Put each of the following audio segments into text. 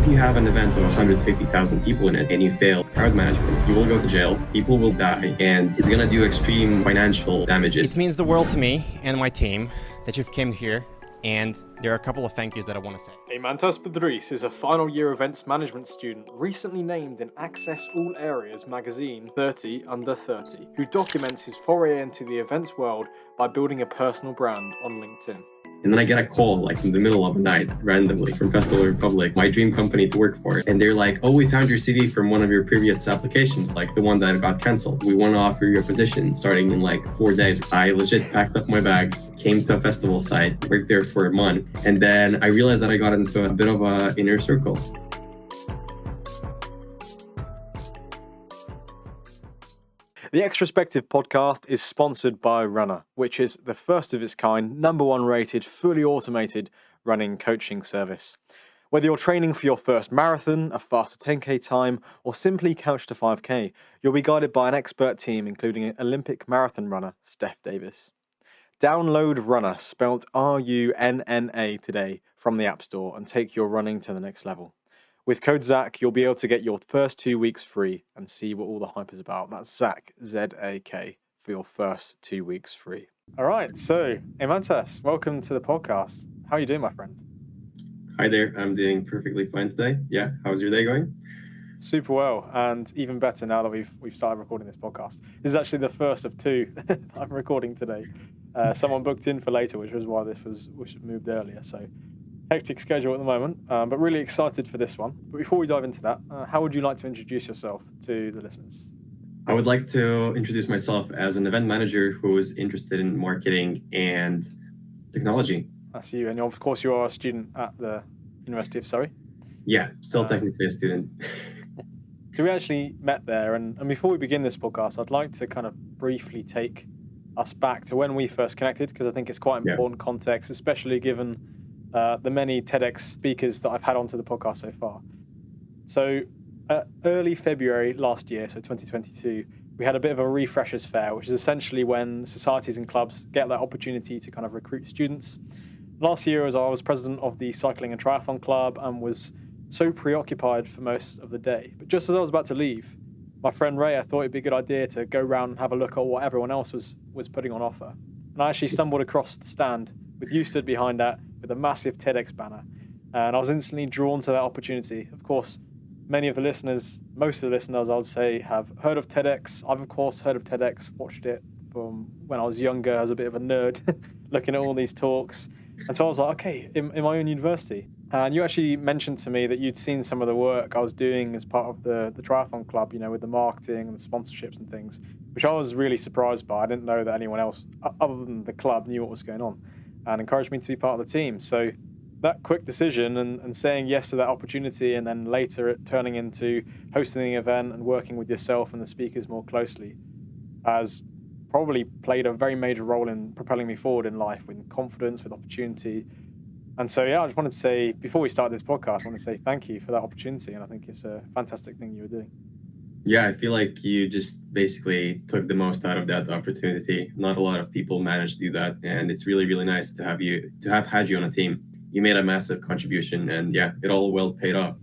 if you have an event of 150,000 people in it and you fail crowd management, you will go to jail, people will die, and it's gonna do extreme financial damages. It means the world to me and my team that you've came here, and there are a couple of thank yous that I want to say. Eimantas Budrys is a final year events management student recently named in Access All Areas magazine 30 Under 30, who documents his foray into the events world by building a personal brand on LinkedIn. And then I get a call like in the middle of the night, randomly from Festival Republic, my dream company to work for. And they're like, oh, we found your CV from one of your previous applications, like the one that got canceled. We want to offer you a position starting in like 4 days. I legit packed up my bags, came to a festival site, worked there for a month. And then I realized that I got into a bit of an inner circle. The TEDxSurreyUniversity podcast is sponsored by Runner, which is the first of its kind, #1 rated, fully automated running coaching service. Whether you're training for your first marathon, a faster 10K time, or simply couch to 5K, you'll be guided by an expert team, including Olympic marathon runner Steph Davis. Download Runner, spelled RUNNA, today from the App Store and take your running to the next level. With code ZAK, you'll be able to get your first 2 weeks free and see what all the hype is about. That's ZAK, Z-A-K, for your first 2 weeks free. All right, so Eimantas, welcome to the podcast. How are you doing, my friend? Hi there, I'm doing perfectly fine today. Yeah, how's your day going? Super well, and even better now that we've started recording this podcast. This is actually the first of two that I'm recording today. Someone booked in for later, which was why this was moved earlier. So hectic schedule at the moment, but really excited for this one. But before we dive into that, how would you like to introduce yourself to the listeners? I would like to introduce myself as an event manager who is interested in marketing and technology. That's you, and of course you are a student at the University of Surrey. Yeah, still technically a student. So we actually met there, and before we begin this podcast, I'd like to kind of briefly take us back to when we first connected, because I think it's quite important context, especially given the many TEDx speakers that I've had onto the podcast so far. So early February last year, so 2022, we had a bit of a refreshers fair, which is essentially when societies and clubs get that opportunity to kind of recruit students. Last year, as I was president of the Cycling and Triathlon Club and was so preoccupied for most of the day. But just as I was about to leave, my friend Ray, I thought it'd be a good idea to go around and have a look at what everyone else was putting on offer. And I actually stumbled across the stand with you stood behind that with a massive TEDx banner. And I was instantly drawn to that opportunity. Of course, most of the listeners, I would say, have heard of TEDx. I've, of course, heard of TEDx, watched it from when I was younger as a bit of a nerd, looking at all these talks. And so I was like, okay, in my own university. And you actually mentioned to me that you'd seen some of the work I was doing as part of the triathlon club, with the marketing and the sponsorships and things, which I was really surprised by. I didn't know that anyone else, other than the club, knew what was going on, and encouraged me to be part of the team. So that quick decision and saying yes to that opportunity, and then later it turning into hosting the event and working with yourself and the speakers more closely, has probably played a very major role in propelling me forward in life with confidence, with opportunity. And so, I just wanted to say, before we start this podcast, I want to say thank you for that opportunity. And I think it's a fantastic thing you were doing. Yeah, I feel like you just basically took the most out of that opportunity. Not a lot of people manage to do that. And it's really, really nice to have had you on a team. You made a massive contribution, and it all well paid off.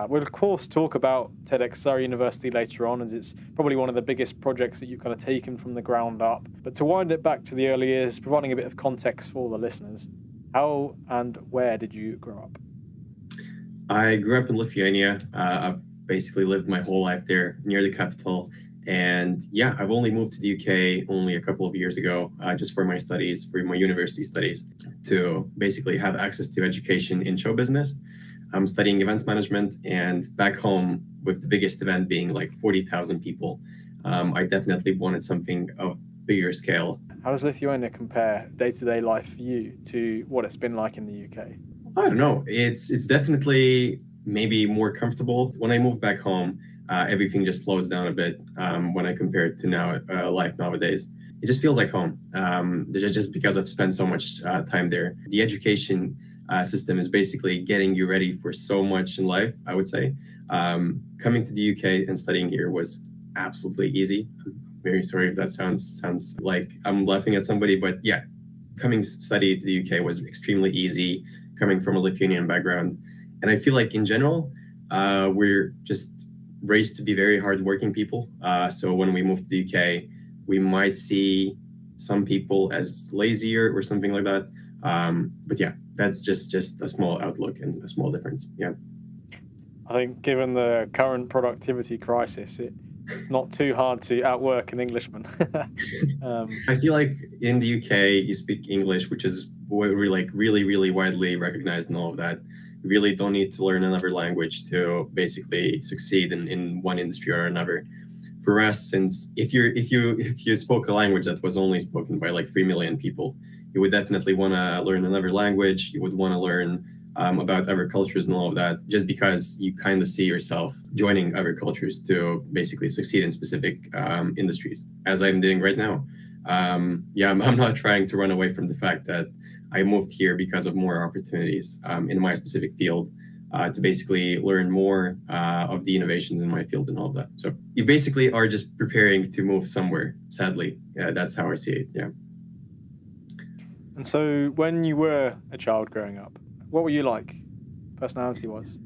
We'll, of course, talk about TEDxSurreyUniversity later on, as it's probably one of the biggest projects that you've kind of taken from the ground up. But to wind it back to the early years, providing a bit of context for the listeners, how and where did you grow up? I grew up in Lithuania. I've basically lived my whole life there, near the capital. And I've only moved to the UK only a couple of years ago, just for my studies, for my university studies, to basically have access to education in show business. I'm studying events management, and back home, with the biggest event being like 40,000 people, I definitely wanted something of bigger scale. How does Lithuania compare day-to-day life for you to what it's been like in the UK? I don't know. It's definitely maybe more comfortable. When I moved back home, everything just slows down a bit when I compare it to life nowadays. It just feels like home, just because I've spent so much time there. The education system is basically getting you ready for so much in life, I would say. Coming to the UK and studying here was absolutely easy. I'm very sorry if that sounds like I'm laughing at somebody, but coming to study to the UK was extremely easy, coming from a Lithuanian background. And I feel like in general, we're just raised to be very hardworking people. So when we move to the UK, we might see some people as lazier or something like that. But yeah, that's just a small outlook and a small difference. Yeah. I think given the current productivity crisis, it's not too hard to outwork an Englishman. I feel like in the UK, you speak English, which is like really widely recognized and all of that. You really don't need to learn another language to basically succeed in one industry or another. For us, since if you spoke a language that was only spoken by like 3 million people, you would definitely want to learn another language. You would want to learn about other cultures and all of that, just because you kind of see yourself joining other cultures to basically succeed in specific industries, as I'm doing right now. I'm not trying to run away from the fact that I moved here because of more opportunities in my specific field, to basically learn more of the innovations in my field and all of that. So you basically are just preparing to move somewhere, sadly. Yeah, that's how I see it, yeah. And so when you were a child growing up, what were you like, personality-wise?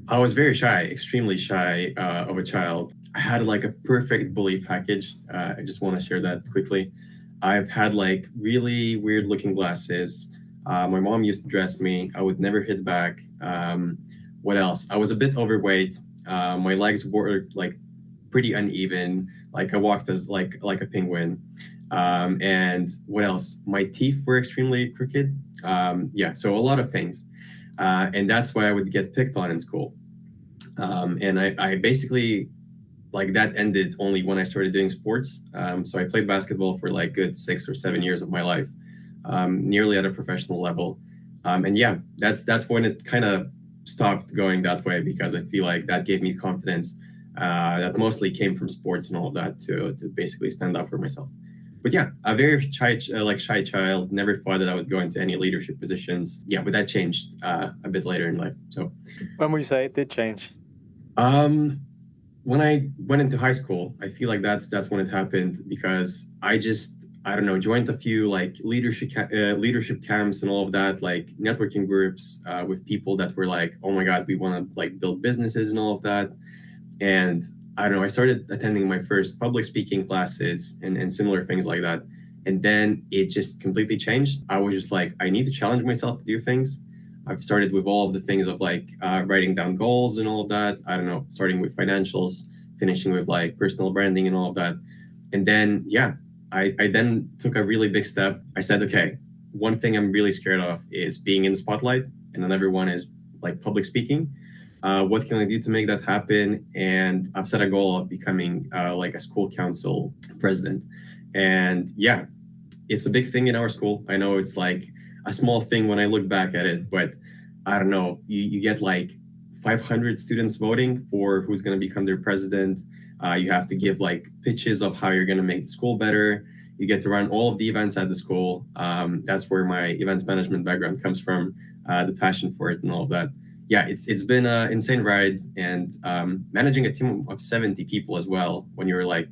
I was very shy, extremely shy of a child. I had like a perfect bully package. I just want to share that quickly. I've had like really weird looking glasses. My mom used to dress me. I would never hit back. What else? I was a bit overweight. My legs were like pretty uneven. Like I walked as like a penguin. And what else? My teeth were extremely crooked. So a lot of things. And that's why I would get picked on in school. And I basically, like, that ended only when I started doing sports. So I played basketball for like good 6 or 7 years of my life, nearly at a professional level. And yeah, that's when it kind of stopped going that way, because I feel like that gave me confidence that mostly came from sports and all of that to basically stand up for myself. But yeah, a very shy child. Never thought that I would go into any leadership positions. Yeah, but that changed a bit later in life. So, when would you say it did change? When I went into high school, I feel like that's when it happened, because I don't know, joined a few like leadership camps and all of that, like networking groups with people that were like, oh my God, we want to like build businesses and all of that. And I don't know, I started attending my first public speaking classes and similar things like that. And then it just completely changed. I was just like, I need to challenge myself to do things. I've started with all of the things of like writing down goals and all of that. I don't know, starting with financials, finishing with like personal branding and all of that. And then, yeah, I then took a really big step. I said, okay, one thing I'm really scared of is being in the spotlight, and another one is like public speaking. What can I do to make that happen? And I've set a goal of becoming like a school council president. And yeah, it's a big thing in our school. I know it's like a small thing when I look back at it, but I don't know, you get like 500 students voting for who's going to become their president. You have to give like pitches of how you're going to make the school better. You get to run all of the events at the school. That's where my events management background comes from, the passion for it and all of that. Yeah, it's been an insane ride, and managing a team of 70 people as well when you're like,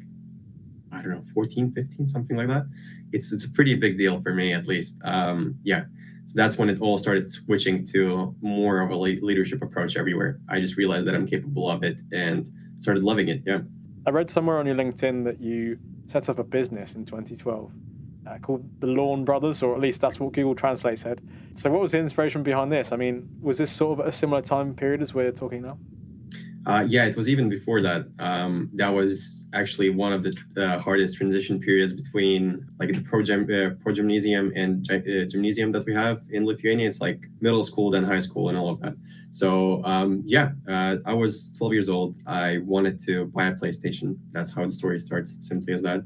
I don't know, 14, 15, something like that. It's a pretty big deal for me, at least. So that's when it all started switching to more of a leadership approach everywhere. I just realized that I'm capable of it and started loving it. Yeah. I read somewhere on your LinkedIn that you set up a business in 2012 called the Lawn Brothers, or at least that's what Google Translate said. So what was the inspiration behind this? I mean, was this sort of a similar time period as we're talking now? Yeah, it was even before that. That was actually one of the hardest transition periods between like the pro gymnasium and gymnasium that we have in Lithuania. It's like middle school, then high school, and all of that. So I was 12 years old. I wanted to buy a PlayStation. That's how the story starts, simply as that.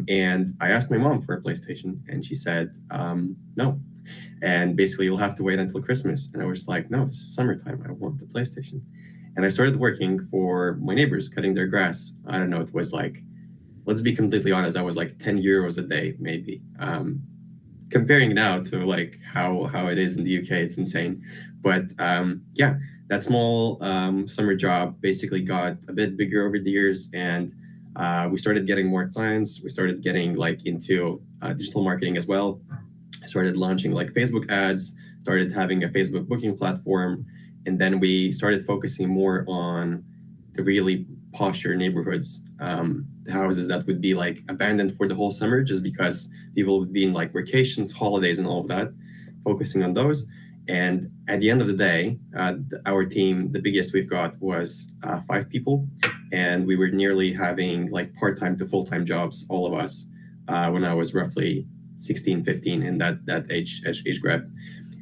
And I asked my mom for a PlayStation, and she said no. And basically, you'll have to wait until Christmas. And I was like, no, this is summertime. I want the PlayStation. And I started working for my neighbors, cutting their grass. I don't know, it was like, let's be completely honest, that was like 10 euros a day, maybe. Comparing now to like how it is in the UK, it's insane. But yeah, that small summer job basically got a bit bigger over the years, and we started getting more clients. We started getting like into digital marketing as well. I started launching like Facebook ads, started having a Facebook booking platform. And then we started focusing more on the really posher neighborhoods, the houses that would be like abandoned for the whole summer just because people would be in like vacations, holidays, and all of that, focusing on those. And at the end of the day, our team, the biggest we've got was 5 people. And we were nearly having like part-time to full-time jobs, all of us, when I was roughly 16, 15 in that age group.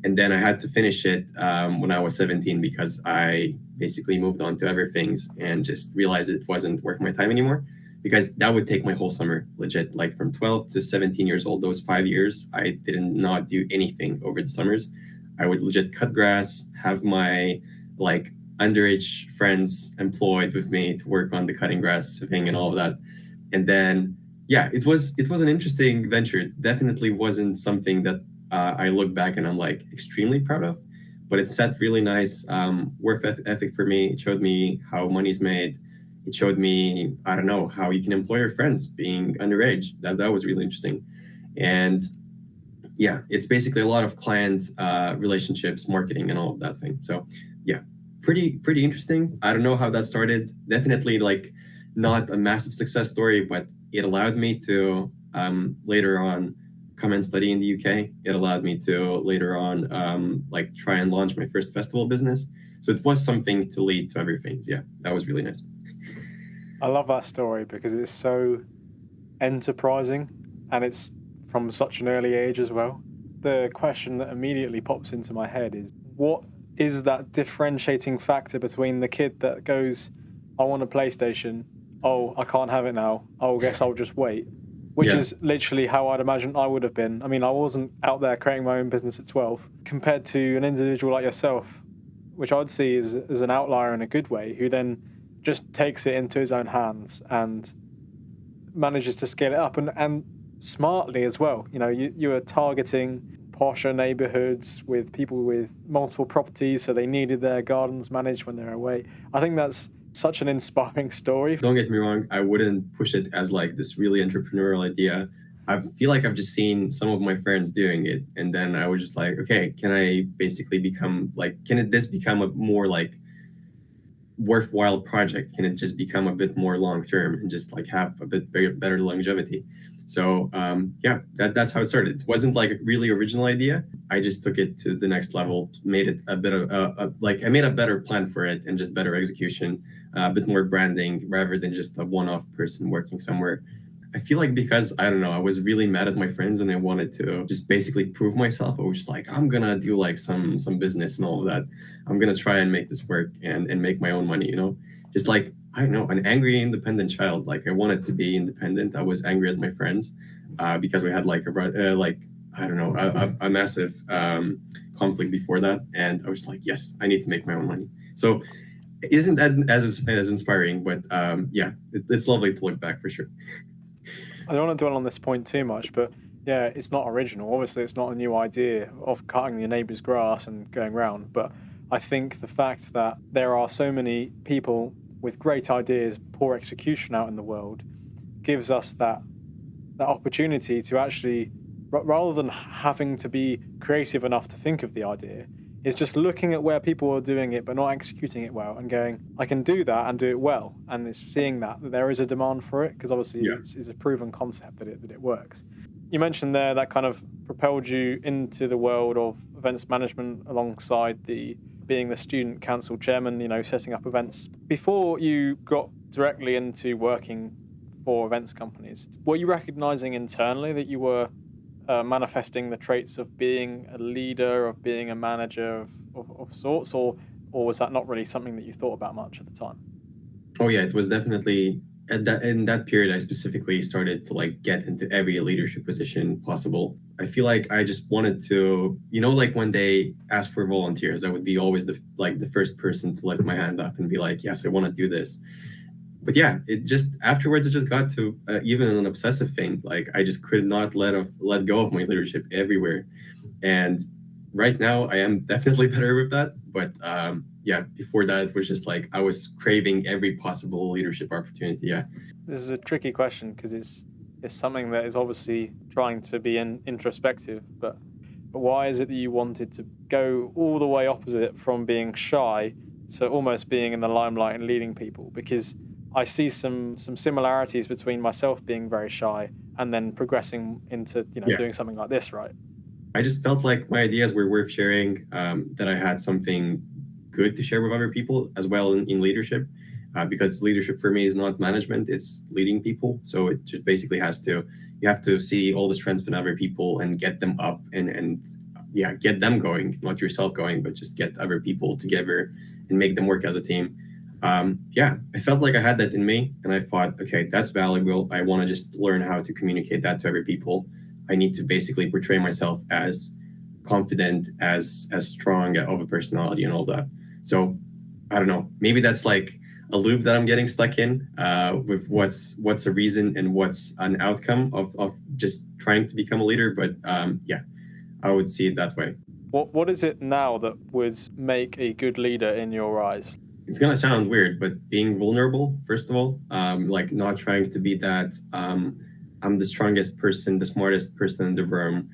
And then I had to finish it when I was 17 because I basically moved on to other things and just realized it wasn't worth my time anymore, because that would take my whole summer, legit. Like from 12 to 17 years old, those 5 years, I did not do anything over the summers. I would legit cut grass, have my like underage friends employed with me to work on the cutting grass thing and all of that. And then, yeah, it was an interesting venture. It definitely wasn't something that I look back and I'm like extremely proud of, but it set really nice work ethic for me. It showed me how money's made. It showed me, I don't know, how you can employ your friends being underage. That was really interesting. And yeah, it's basically a lot of client relationships, marketing, and all of that thing. So yeah, pretty interesting. I don't know how that started. Definitely like not a massive success story, but it allowed me to later on come and study in the UK. It allowed me to later on like try and launch my first festival business. So it was something to lead to everything. Yeah, that was really nice. I love that story because it's so enterprising and it's from such an early age as well. The question that immediately pops into my head is, what is that differentiating factor between the kid that goes, I want a PlayStation, oh, I can't have it now, oh, I guess I'll just wait, which is literally how I'd imagine I would have been. I mean, I wasn't out there creating my own business at 12, compared to an individual like yourself, which I'd see as an outlier in a good way, who then just takes it into his own hands and manages to scale it up and smartly as well. You know, you are targeting posher neighborhoods with people with multiple properties, so they needed their gardens managed when they're away. I think that's such an inspiring story. Don't get me wrong, I wouldn't push it as like this really entrepreneurial idea. I feel like I've just seen some of my friends doing it, and then I was just like, okay, can I basically become like, this become a more like worthwhile project? Can it just become a bit more long term and just like have a bit better longevity? So yeah, that's how it started. It wasn't like a really original idea. I just took it to the next level, made it a bit of like I made a better plan for it and just better execution, a bit more branding rather than just a one-off person working somewhere. I feel like because, I don't know, I was really mad at my friends and I wanted to just basically prove myself. I was just like, I'm gonna do like some business and all of that. I'm gonna try and make this work and make my own money, you know? Just like, I don't know, an angry, independent child. Like I wanted to be independent. I was angry at my friends because we had like a massive conflict before that. And I was like, yes, I need to make my own money. So isn't that as inspiring, but yeah, it's lovely to look back for sure. I don't want to dwell on this point too much, but yeah, it's not original. Obviously, it's not a new idea of cutting your neighbour's grass and going round. But I think the fact that there are so many people with great ideas, poor execution out in the world, gives us that opportunity to actually, rather than having to be creative enough to think of the idea, is just looking at where people are doing it but not executing it well and going, I can do that and do it well. And it's seeing that there is a demand for it, because obviously it's a proven concept that it works. You mentioned there that kind of propelled you into the world of events management alongside being the student council chairman, you know, setting up events. Before you got directly into working for events companies, were you recognizing internally that you were manifesting the traits of being a leader, of being a manager of sorts, or was that not really something that you thought about much at the time? Oh yeah, it was definitely in that period. I specifically started to like get into every leadership position possible. I feel like I just wanted to, you know, like when they ask for volunteers, I would be always the first person to lift my hand up and be like, yes, I want to do this. But yeah, it just afterwards it just got to even an obsessive thing. Like I just could not let go of my leadership everywhere. And right now I am definitely better with that. But yeah, before that it was just like I was craving every possible leadership opportunity. Yeah. This is a tricky question because it's something that is obviously trying to be introspective. But but why is it that you wanted to go all the way opposite from being shy to almost being in the limelight and leading people? Because I see some similarities between myself being very shy and then progressing into doing something like this, right? I just felt like my ideas were worth sharing, that I had something good to share with other people as well in leadership, because leadership for me is not management, it's leading people. So it just basically you have to see all the strengths in other people and get them up and get them going, not yourself going, but just get other people together and make them work as a team. I felt like I had that in me, and I thought, okay, that's valuable. I want to just learn how to communicate that to other people. I need to basically portray myself as confident, as strong of a personality and all that. So I don't know, maybe that's like a loop that I'm getting stuck in, with what's a reason and what's an outcome of just trying to become a leader. But I would see it that way. What is it now that would make a good leader in your eyes? It's gonna sound weird, but being vulnerable, first of all, like not trying to be that I'm the strongest person, the smartest person in the room,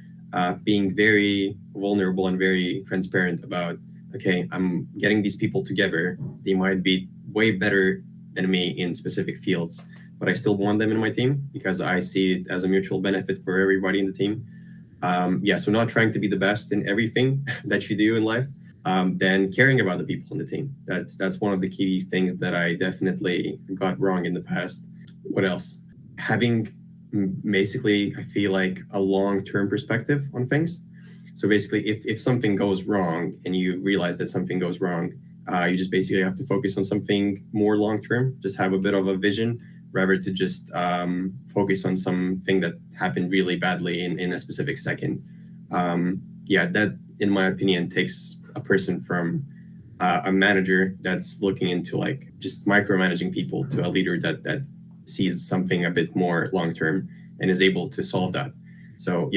being very vulnerable and very transparent about, okay, I'm getting these people together. They might be way better than me in specific fields, but I still want them in my team because I see it as a mutual benefit for everybody in the team. So not trying to be the best in everything that you do in life, then caring about the people in the team. That's one of the key things that I definitely got wrong in the past. What else? Having basically, I feel like a long-term perspective on things. So basically, if something goes wrong and you realize that something goes wrong, you just basically have to focus on something more long-term, just have a bit of a vision rather to just focus on something that happened really badly in a specific second. That, in my opinion, takes a person from a manager that's looking into like just micromanaging people to a leader that sees something a bit more long-term and is able to solve that. So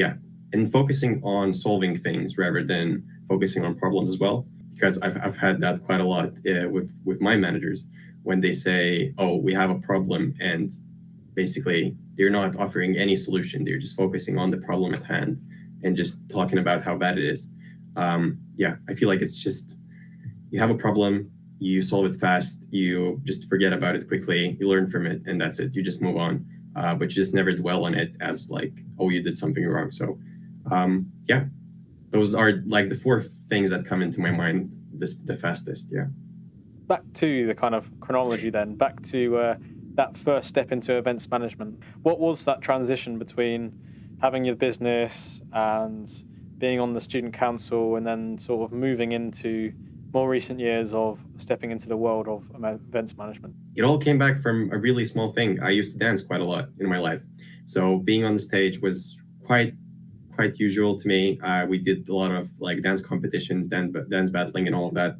and focusing on solving things rather than focusing on problems as well, because I've had that quite a lot with my managers when they say, oh, we have a problem, and basically they're not offering any solution. They're just focusing on the problem at hand and just talking about how bad it is. I feel like it's just, you have a problem, you solve it fast, you just forget about it quickly, you learn from it, and that's it. You just move on, but you just never dwell on it as like, oh, you did something wrong. So those are like the four things that come into my mind the fastest. Back to the kind of chronology then, back to that first step into events management. What was that transition between having your business and being on the student council and then sort of moving into more recent years of stepping into the world of events management? It all came back from a really small thing. I used to dance quite a lot in my life. So being on the stage was quite usual to me. We did a lot of like dance competitions, dance battling and all of that.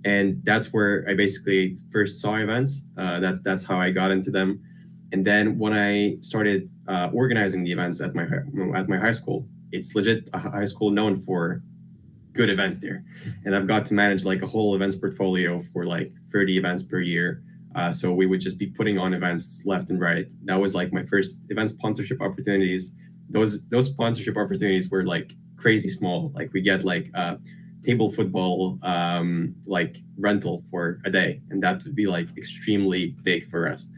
And that's where I basically first saw events. That's how I got into them. And then when I started organizing the events at my high school, it's legit a high school known for good events there. And I've got to manage like a whole events portfolio for like 30 events per year. So we would just be putting on events left and right. That was like my first event sponsorship opportunities. Those sponsorship opportunities were like crazy small. Like we get like table football like rental for a day, and that would be like extremely big for us.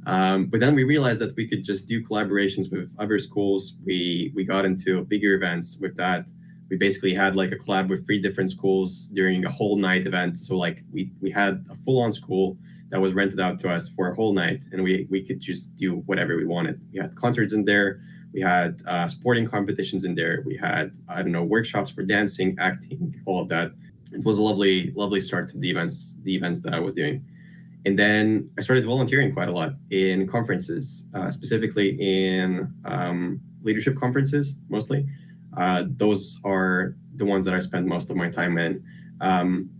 But then we realized that we could just do collaborations with other schools. We got into bigger events with that. We basically had like a collab with 3 different schools during a whole night event. So like we had a full-on school that was rented out to us for a whole night, and we could just do whatever we wanted. We had concerts in there. We had sporting competitions in there. We had, workshops for dancing, acting, all of that. It was a lovely, lovely start to the events that I was doing. And then I started volunteering quite a lot in conferences, specifically in leadership conferences, mostly. Those are the ones that I spend most of my time in.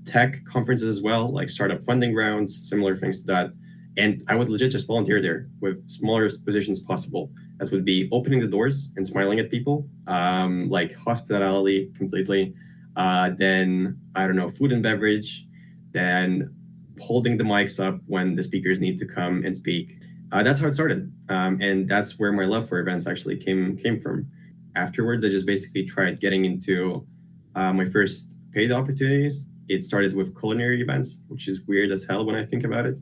Tech conferences as well, like startup funding rounds, similar things to that. And I would legit just volunteer there with smaller positions possible. That would be opening the doors and smiling at people, like hospitality completely. Then, food and beverage. Then holding the mics up when the speakers need to come and speak. That's how it started. And that's where my love for events actually came from. afterwards, I just basically tried getting into my first paid opportunities. It started with culinary events, which is weird as hell when I think about it.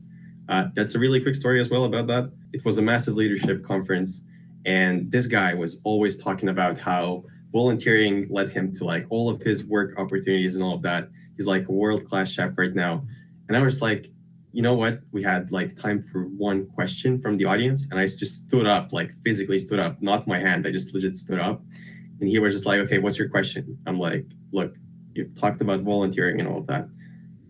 That's a really quick story as well about that. It was a massive leadership conference, and this guy was always talking about how volunteering led him to like all of his work opportunities and all of that. He's like a world-class chef right now. And I was like, you know what? We had like time for one question from the audience, and I just stood up, like physically stood up, not my hand. I just legit stood up. And he was just like, okay, what's your question? I'm like, look, you've talked about volunteering and all of that.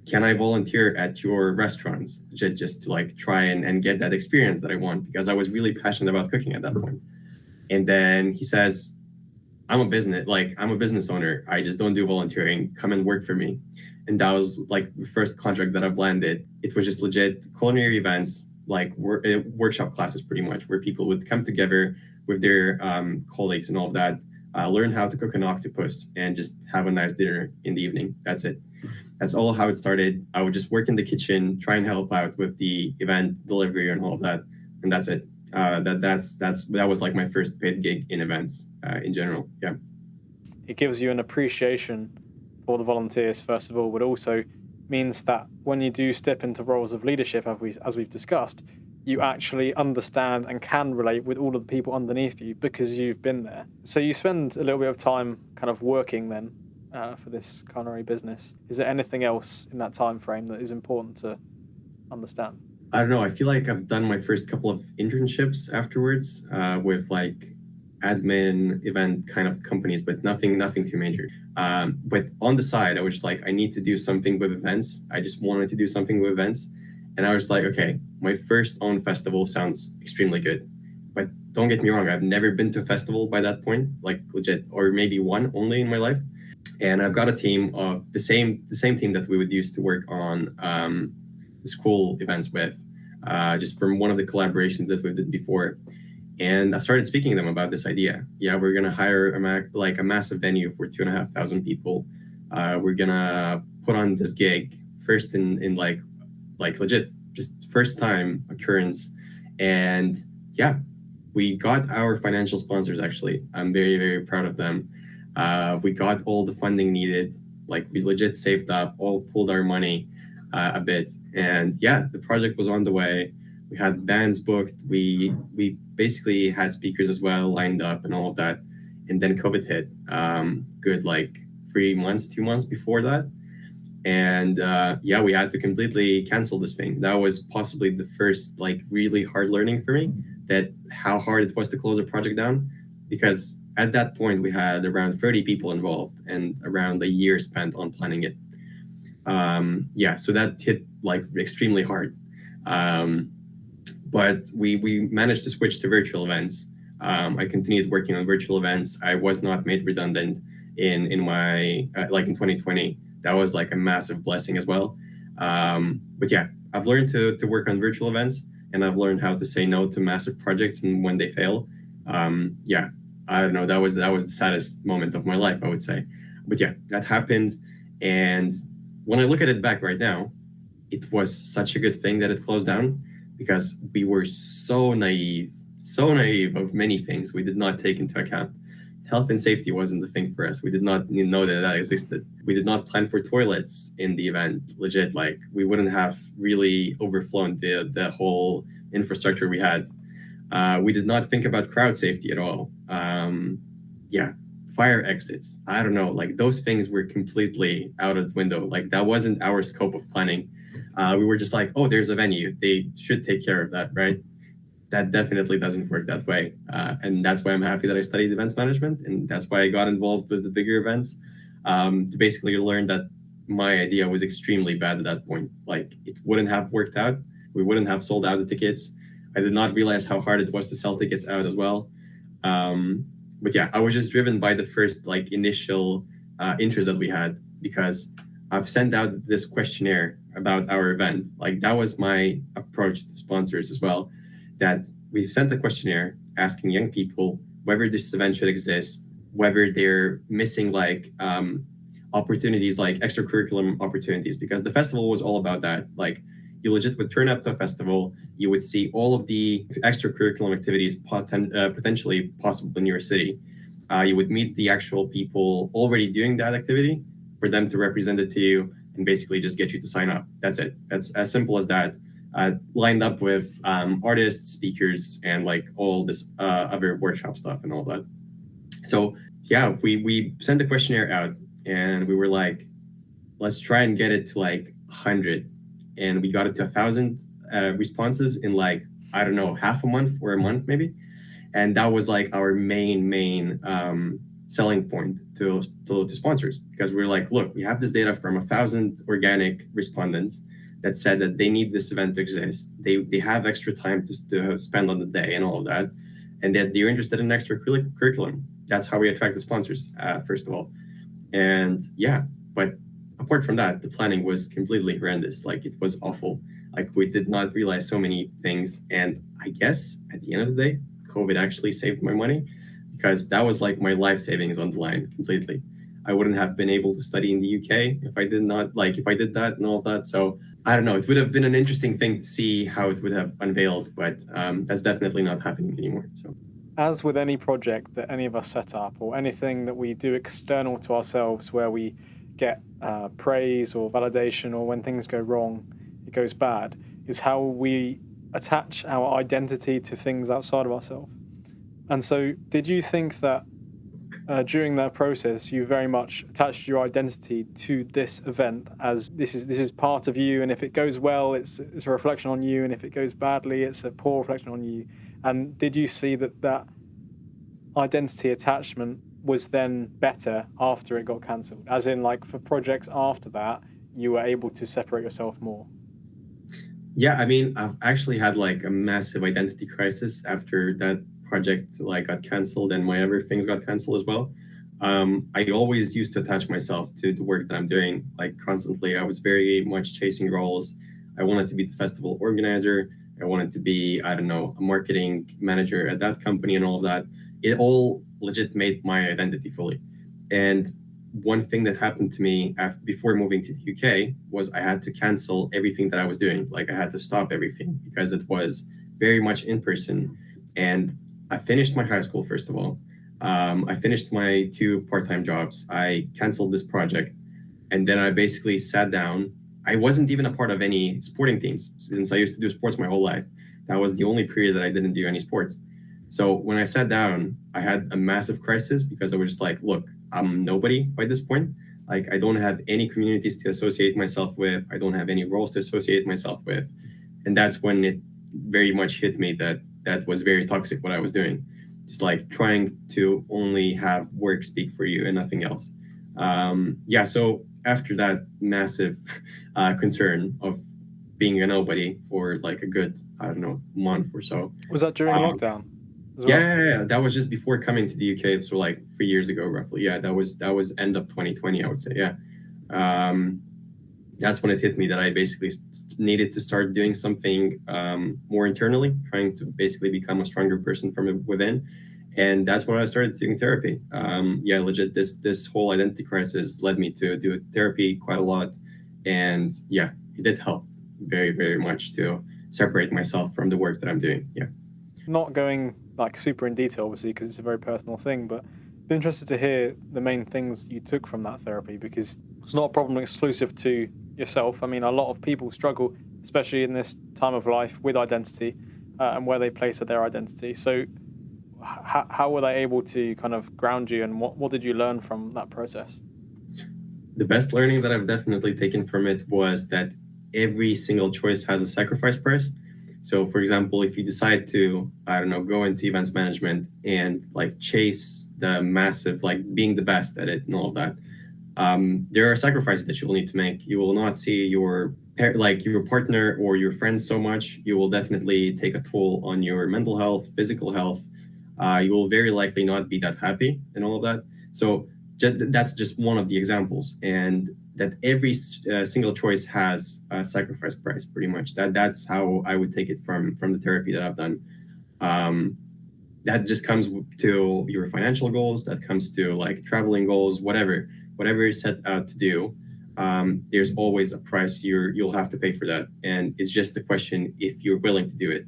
Can I volunteer at your restaurants just to like try and get that experience that I want? Because I was really passionate about cooking at that point. And then he says, I'm a business owner. I just don't do volunteering. Come and work for me. And that was like the first contract that I've landed. It was just legit culinary events, like workshop classes pretty much, where people would come together with their colleagues and all of that, learn how to cook an octopus and just have a nice dinner in the evening. That's it. That's all how it started. I would just work in the kitchen, try and help out with the event delivery and all of that. And that's it. That was like my first paid gig in events in general. Yeah. It gives you an appreciation for the volunteers, first of all, but also means that when you do step into roles of leadership, as we've discussed, you actually understand and can relate with all of the people underneath you because you've been there. So you spend a little bit of time kind of working then for this culinary business. Is there anything else in that time frame that is important to understand? I don't know. I feel like I've done my first couple of internships afterwards with like admin event kind of companies, but nothing too major. But on the side, I was just like, I need to do something with events. I just wanted to do something with events. And I was like, okay, my first own festival sounds extremely good. But don't get me wrong, I've never been to a festival by that point, like legit, or maybe one only in my life. And I've got a team of the same team that we would use to work on the school events with, just from one of the collaborations that we did before. And I've started speaking to them about this idea. Yeah, we're gonna hire a massive venue for 2,500 people. We're gonna put on this gig first in like legit, just first time occurrence. And yeah, we got our financial sponsors actually. I'm very, very proud of them. We got all the funding needed. Like we legit saved up, all pulled our money a bit. And yeah, the project was on the way. We had bands booked. We basically had speakers as well lined up and all of that. And then COVID hit, good like 2 months before that. And yeah, we had to completely cancel this thing. That was possibly the first like really hard learning for me, that how hard it was to close a project down, because at that point we had around 30 people involved and around a year spent on planning it. Yeah, so that hit like extremely hard. But we managed to switch to virtual events. I continued working on virtual events. I was not made redundant in my like in 2020. That was like a massive blessing as well. But yeah, I've learned to work on virtual events, and I've learned how to say no to massive projects and when they fail. Yeah, I don't know. That was the saddest moment of my life, I would say. But yeah, that happened. And when I look at it back right now, it was such a good thing that it closed down, because we were so naive of many things we did not take into account. Health and safety wasn't the thing for us. We did not know that existed. We did not plan for toilets in the event, legit. Like we wouldn't have really overflown the whole infrastructure we had. We did not think about crowd safety at all. Yeah, fire exits. I don't know, like those things were completely out of the window. Like that wasn't our scope of planning. We were just like, oh, there's a venue. They should take care of that, right? That definitely doesn't work that way. And that's why I'm happy that I studied events management. And that's why I got involved with the bigger events, to basically learn that my idea was extremely bad at that point. Like it wouldn't have worked out. We wouldn't have sold out the tickets. I did not realize how hard it was to sell tickets out as well. But yeah, I was just driven by the first like initial interest that we had, because I've sent out this questionnaire about our event. Like that was my approach to sponsors as well, that we've sent a questionnaire asking young people whether this event should exist, whether they're missing like opportunities, like extracurricular opportunities, because the festival was all about that. Like you legit would turn up to a festival, you would see all of the extracurricular activities potentially possible in your city. You would meet the actual people already doing that activity for them to represent it to you and basically just get you to sign up. That's it. That's as simple as that. Lined up with artists, speakers, and like all this other workshop stuff and all that. So yeah, we sent the questionnaire out and we were like, let's try and get it to like 100. And we got it to 1,000 responses in like, I don't know, half a month or a month maybe. And that was like our main selling point to sponsors, because we were like, look, we have this data from 1,000 organic respondents that said that they need this event to exist. They have extra time to spend on the day and all of that, and that they're interested in extra curriculum. That's how we attract the sponsors, first of all. And yeah, but apart from that, the planning was completely horrendous. Like, it was awful. Like, we did not realize so many things. And I guess at the end of the day, COVID actually saved my money, because that was like my life savings on the line completely. I wouldn't have been able to study in the UK if I did that and all of that. So I don't know, it would have been an interesting thing to see how it would have unveiled, but that's definitely not happening anymore. So, as with any project that any of us set up, or anything that we do external to ourselves where we get praise or validation, or when things go wrong, it goes bad, is how we attach our identity to things outside of ourselves. And so did you think that during that process you very much attached your identity to this event as this is part of you, and if it goes well it's a reflection on you, and if it goes badly it's a poor reflection on you? And did you see that identity attachment was then better after it got cancelled, as in like for projects after that you were able to separate yourself more? Yeah, I mean, I've actually had like a massive identity crisis after that project like got canceled, and my other things got canceled as well. I always used to attach myself to the work that I'm doing, like constantly. I was very much chasing roles. I wanted to be the festival organizer. I wanted to be, I don't know, a marketing manager at that company and all of that. It all legit made my identity fully. And one thing that happened to me before moving to the UK was I had to cancel everything that I was doing. Like, I had to stop everything because it was very much in person. And I finished my high school, first of all. I finished my 2 part-time jobs. I canceled this project. And then I basically sat down. I wasn't even a part of any sporting teams, since I used to do sports my whole life. That was the only period that I didn't do any sports. So when I sat down, I had a massive crisis, because I was just like, look, I'm nobody by this point. Like, I don't have any communities to associate myself with. I don't have any roles to associate myself with. And that's when it very much hit me that was very toxic what I was doing. Just like trying to only have work speak for you and nothing else. So after that massive concern of being a nobody for like a good, I don't know, month or so. Was that during lockdown as well? Yeah. That was just before coming to the UK. So like 3 years ago, roughly. Yeah, that was end of 2020, I would say. Yeah. That's when it hit me that I basically needed to start doing something more internally, trying to basically become a stronger person from within. And that's when I started doing therapy. Legit, this whole identity crisis led me to do therapy quite a lot. And yeah, it did help very, very much to separate myself from the work that I'm doing. Yeah. Not going like super in detail, obviously, because it's a very personal thing, but I'm interested to hear the main things you took from that therapy, because it's not a problem exclusive to yourself. I mean, a lot of people struggle, especially in this time of life, with identity and where they place their identity. So how were they able to kind of ground you, and what did you learn from that process? The best learning that I've definitely taken from it was that every single choice has a sacrifice price. So for example, if you decide to, I don't know, go into events management and like chase the massive, like being the best at it and all of that, there are sacrifices that you will need to make. You will not see your partner or your friends so much. You will definitely take a toll on your mental health, physical health. You will very likely not be that happy and all of that. So that's just one of the examples, and that every single choice has a sacrifice price, pretty much. That's how I would take it from the therapy that I've done. That just comes to your financial goals, that comes to like traveling goals, whatever you're set out to do. There's always a price you'll have to pay for that, and it's just the question if you're willing to do it.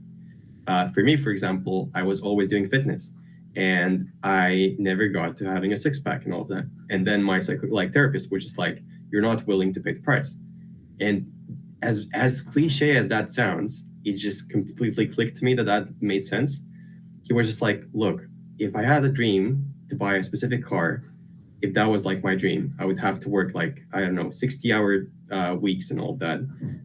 For me, for example, I was always doing fitness, and I never got to having a six-pack and all of that. And then my therapist was just like, you're not willing to pay the price. And as cliche as that sounds, it just completely clicked to me that made sense. He was just like, look, if I had a dream to buy a specific car, if that was like my dream, I would have to work like, I don't know, 60-hour weeks and all of that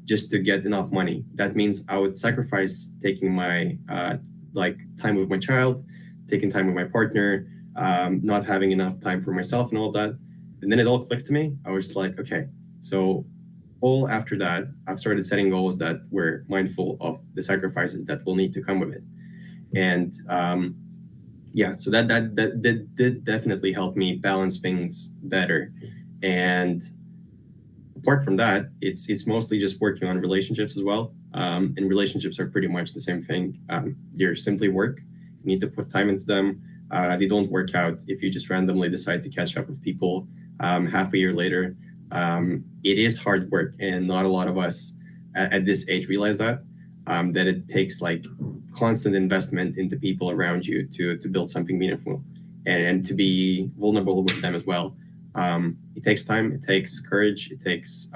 just to get enough money. That means I would sacrifice taking my time with my child, taking time with my partner, not having enough time for myself and all of that. And then it all clicked to me. I was just like, okay. So all after that, I've started setting goals that were mindful of the sacrifices that will need to come with it. And so that did definitely help me balance things better. And apart from that, it's mostly just working on relationships as well. And relationships are pretty much the same thing. They're simply work. You need to put time into them. They don't work out if you just randomly decide to catch up with people half a year later. It is hard work, and not a lot of us at this age realize that it takes like constant investment into people around you to build something meaningful and to be vulnerable with them as well. It takes time, it takes courage, it takes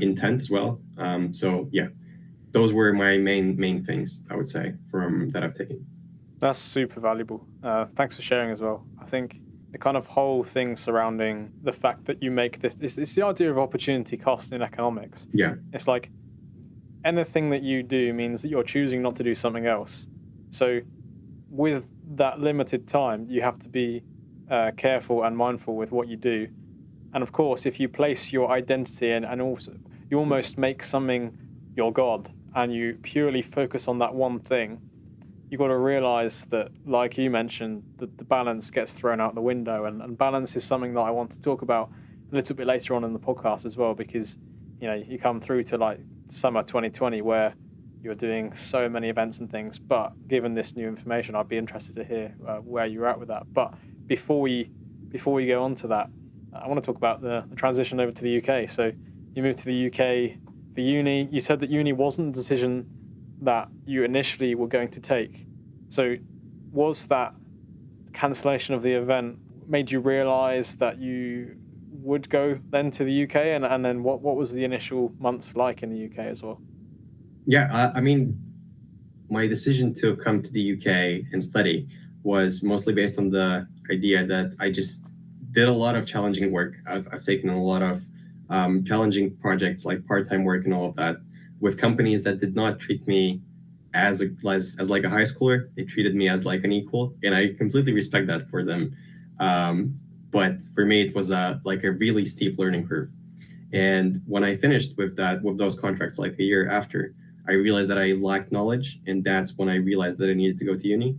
intent as well. Those were my main things, I would say, from that I've taken. That's super valuable. Thanks for sharing as well. I think the kind of whole thing surrounding the fact that you make this, it's the idea of opportunity cost in economics. Yeah. It's like anything that you do means that you're choosing not to do something else. So with that limited time, you have to be careful and mindful with what you do. And of course, if you place your identity and also you almost make something your God and you purely focus on that one thing, you've got to realize that, like you mentioned, that the balance gets thrown out the window. And balance is something that I want to talk about a little bit later on in the podcast as well, because you come through to like summer 2020 where you're doing so many events and things. But given this new information, I'd be interested to hear where you're at with that. But before we go on to that, I want to talk about the transition over to the UK. So you moved to the UK for uni. You said that uni wasn't a decision that you initially were going to take. So was that cancellation of the event made you realize that you would go then to the UK? And then what was the initial months like in the UK as well? Yeah, I mean, my decision to come to the UK and study was mostly based on the idea that I just did a lot of challenging work. I've taken a lot of challenging projects like part-time work and all of that with companies that did not treat me as like a high schooler. They treated me as like an equal, and I completely respect that for them. But for me, it was a really steep learning curve. And when I finished with those contracts, like a year after, I realized that I lacked knowledge, and that's when I realized that I needed to go to uni.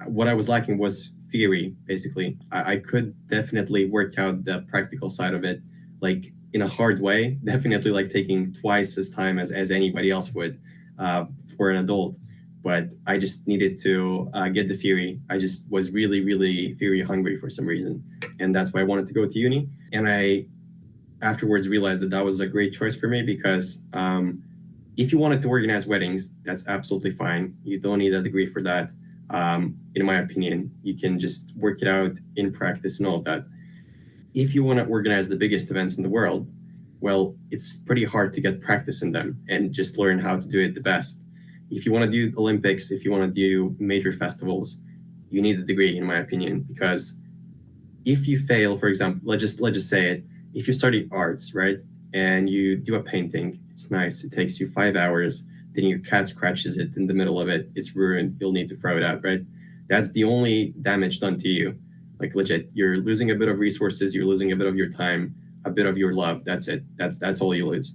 What I was lacking was theory, basically. I could definitely work out the practical side of it, like in a hard way, definitely like taking twice as time as anybody else would for an adult. But I just needed to get the theory. I just was really, really theory hungry for some reason. And that's why I wanted to go to uni. And I afterwards realized that was a great choice for me because if you wanted to organize weddings, that's absolutely fine. You don't need a degree for that. In my opinion, you can just work it out in practice and all of that. If you want to organize the biggest events in the world, well, it's pretty hard to get practice in them and just learn how to do it the best. If you want to do Olympics, if you want to do major festivals, you need a degree, in my opinion, because if you fail, for example, let's just say it, if you study arts, right, and you do a painting, it's nice, it takes you 5 hours, then your cat scratches it in the middle of it, it's ruined, you'll need to throw it out, right? That's the only damage done to you. Like legit, you're losing a bit of resources, you're losing a bit of your time, a bit of your love, that's it. That's all you lose.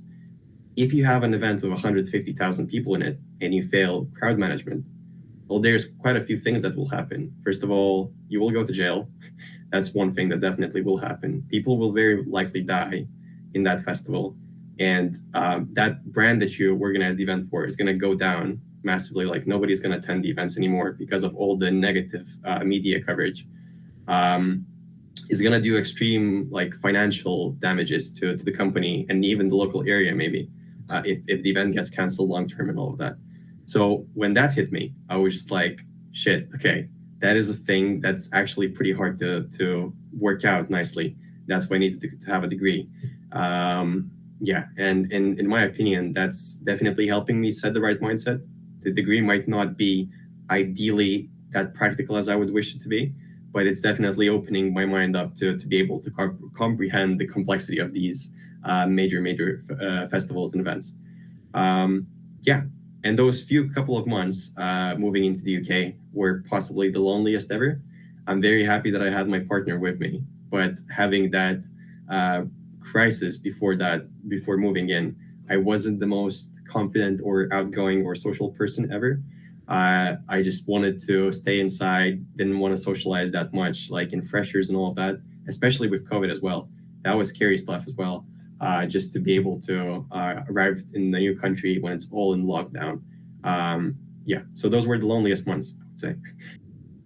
If you have an event with 150,000 people in it and you fail crowd management, well, there's quite a few things that will happen. First of all, you will go to jail. That's one thing that definitely will happen. People will very likely die in that festival. And that brand that you organized the event for is going to go down massively. Like nobody's going to attend the events anymore because of all the negative media coverage. It's going to do extreme like financial damages to the company and even the local area maybe if the event gets canceled long term and all of that. So when that hit me, I was just like, shit, okay, that is a thing that's actually pretty hard to work out nicely. That's why I needed to have a degree. Yeah, and in my opinion, that's definitely helping me set the right mindset. The degree might not be ideally that practical as I would wish it to be, but it's definitely opening my mind up to be able to comprehend the complexity of these major festivals and events. Yeah, and those few couple of months moving into the UK were possibly the loneliest ever. I'm very happy that I had my partner with me, but having that crisis before moving in, I wasn't the most confident or outgoing or social person ever. I just wanted to stay inside, didn't want to socialize that much, like in freshers and all of that, especially with COVID as well. That was scary stuff as well. Just to be able to arrive in the new country when it's all in lockdown. Yeah, so those were the loneliest months, I would say.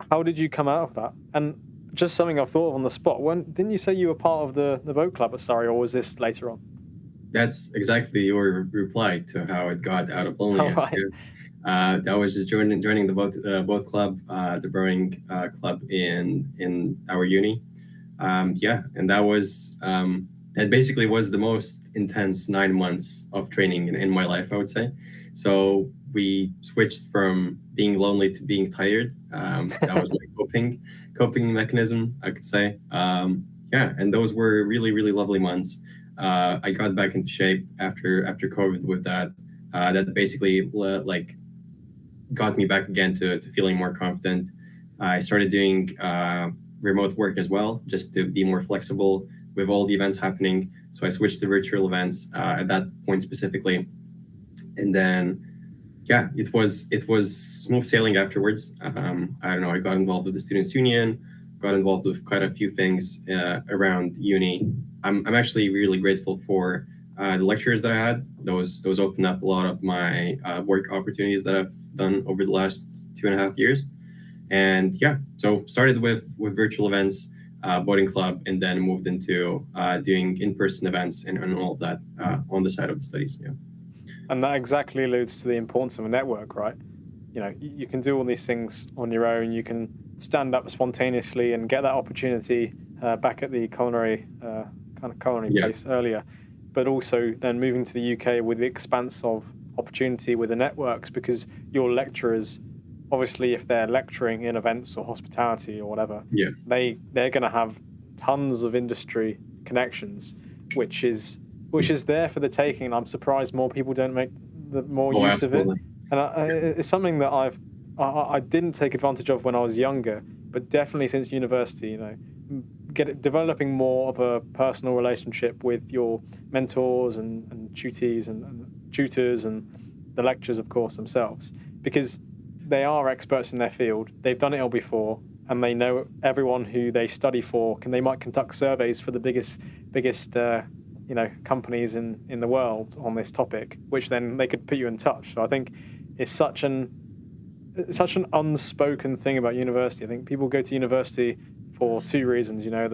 How did you come out of that? And just something I've thought of on the spot. Didn't you say you were part of the boat club at Surrey, or was this later on? That's exactly your reply to how it got out of loneliness. Right. Yeah. That was just joining the boat club, the rowing club in our uni. Yeah, and that basically was the most intense 9 months of training in my life, I would say. So we switched from being lonely to being tired. That was my coping mechanism, I could say. Yeah, and those were really, really lovely months. I got back into shape after COVID with that. That basically got me back again to feeling more confident. I started doing remote work as well, just to be more flexible with all the events happening. So I switched to virtual events at that point specifically. And then, yeah, it was smooth sailing afterwards. I don't know, I got involved with the Students' Union, got involved with quite a few things around uni. I'm actually really grateful for the lectures that I had. Those opened up a lot of my work opportunities that I've done over the last 2.5 years. And yeah, so started with virtual events, boating club, and then moved into doing in-person events and all of that on the side of the studies. Yeah. And that exactly alludes to the importance of a network, right? You know, you can do all these things on your own. You can stand up spontaneously and get that opportunity back at the culinary place earlier, but also then moving to the UK with the expanse of opportunity with the networks, because your lecturers, obviously, if they're lecturing in events or hospitality or whatever, they're going to have tons of industry connections, which is there for the taking. And I'm surprised more people don't make more use of it. And it's something that I didn't take advantage of when I was younger, but definitely since university, you know, developing more of a personal relationship with your mentors and tutees and tutors and the lecturers, of course, themselves, because they are experts in their field. They've done it all before, and they know everyone who they study for. They might conduct surveys for the biggest companies in the world on this topic, which then they could put you in touch. So I think it's such an unspoken thing about university. I think people go to university for 2 reasons. You know,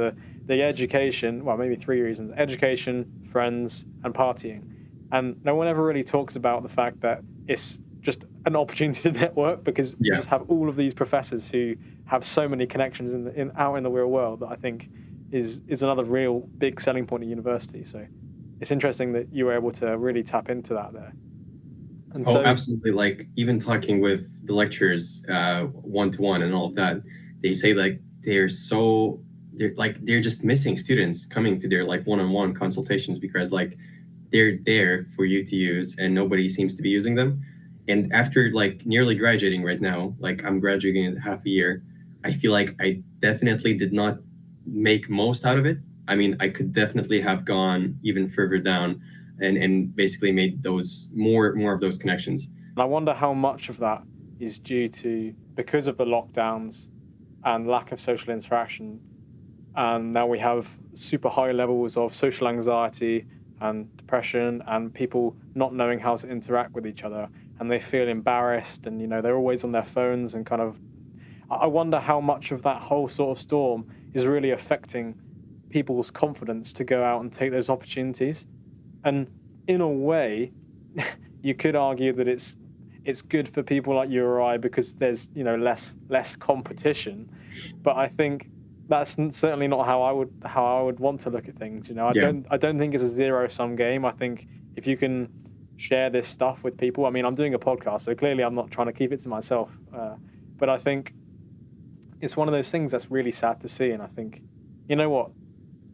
the education. Well, maybe 3 reasons: education, friends, and partying. And no one ever really talks about the fact that it's just an opportunity to network, because you just have all of these professors who have so many connections out in the real world, that I think is another real big selling point at university. So it's interesting that you were able to really tap into that there. And absolutely. Like, even talking with the lecturers one-to-one and all of that, they say like they're just missing students coming to their like one-on-one consultations, because like they're there for you to use and nobody seems to be using them. And after like nearly graduating right now, like I'm graduating in half a year, I feel like I definitely did not make most out of it. I mean, I could definitely have gone even further down and basically made those more of those connections. And I wonder how much of that is due to, because of the lockdowns and lack of social interaction, and now we have super high levels of social anxiety and depression, and people not knowing how to interact with each other, and they feel embarrassed, and they're always on their phones, and kind of, I wonder how much of that whole sort of storm is really affecting people's confidence to go out and take those opportunities. And in a way, you could argue that it's it's good for people like you or I because there's, you know, less competition. But I think that's certainly not how I would want to look at things. You know, I don't think it's a zero-sum game. I think if you can share this stuff with people, I mean, I'm doing a podcast, so clearly I'm not trying to keep it to myself. But I think it's one of those things that's really sad to see. And I think, you know what,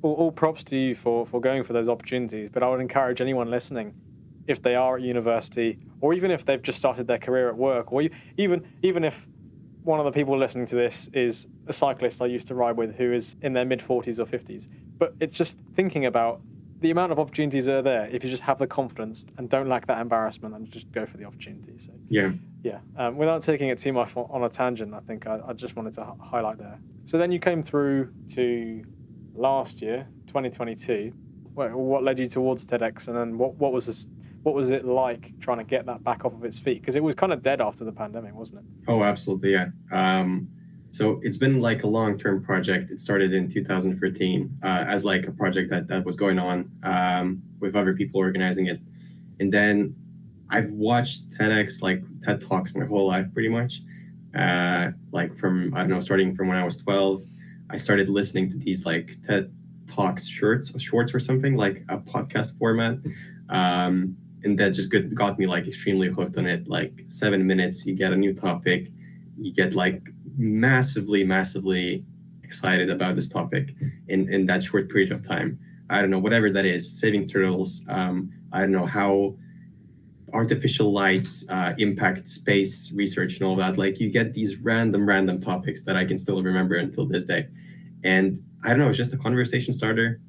all props to you for going for those opportunities. But I would encourage anyone listening, if they are at university, or even if they've just started their career at work, or even if one of the people listening to this is a cyclist I used to ride with who is in their mid-40s or 50s. But it's just thinking about the amount of opportunities that are there if you just have the confidence and don't lack that embarrassment and just go for the opportunity. So without taking it too much on a tangent, I think I just wanted to highlight there. So then you came through to last year, 2022. What led you towards TEDx, and then what was it like trying to get that back off of its feet? Because it was kind of dead after the pandemic, wasn't it? Oh, absolutely, yeah. So it's been like a long-term project. It started in 2013 as like a project that was going on with other people organizing it. And then I've watched TEDx, like TED Talks, my whole life pretty much. Like from, I don't know, starting from when I was 12, I started listening to these like TED Talks shorts or something, like a podcast format. And that just got me like extremely hooked on it. Like 7 minutes, you get a new topic, you get like massively excited about this topic in that short period of time. I don't know, whatever that is, saving turtles. I don't know how artificial lights impact space research and all that. Like you get these random topics that I can still remember until this day. And I don't know, it's just a conversation starter.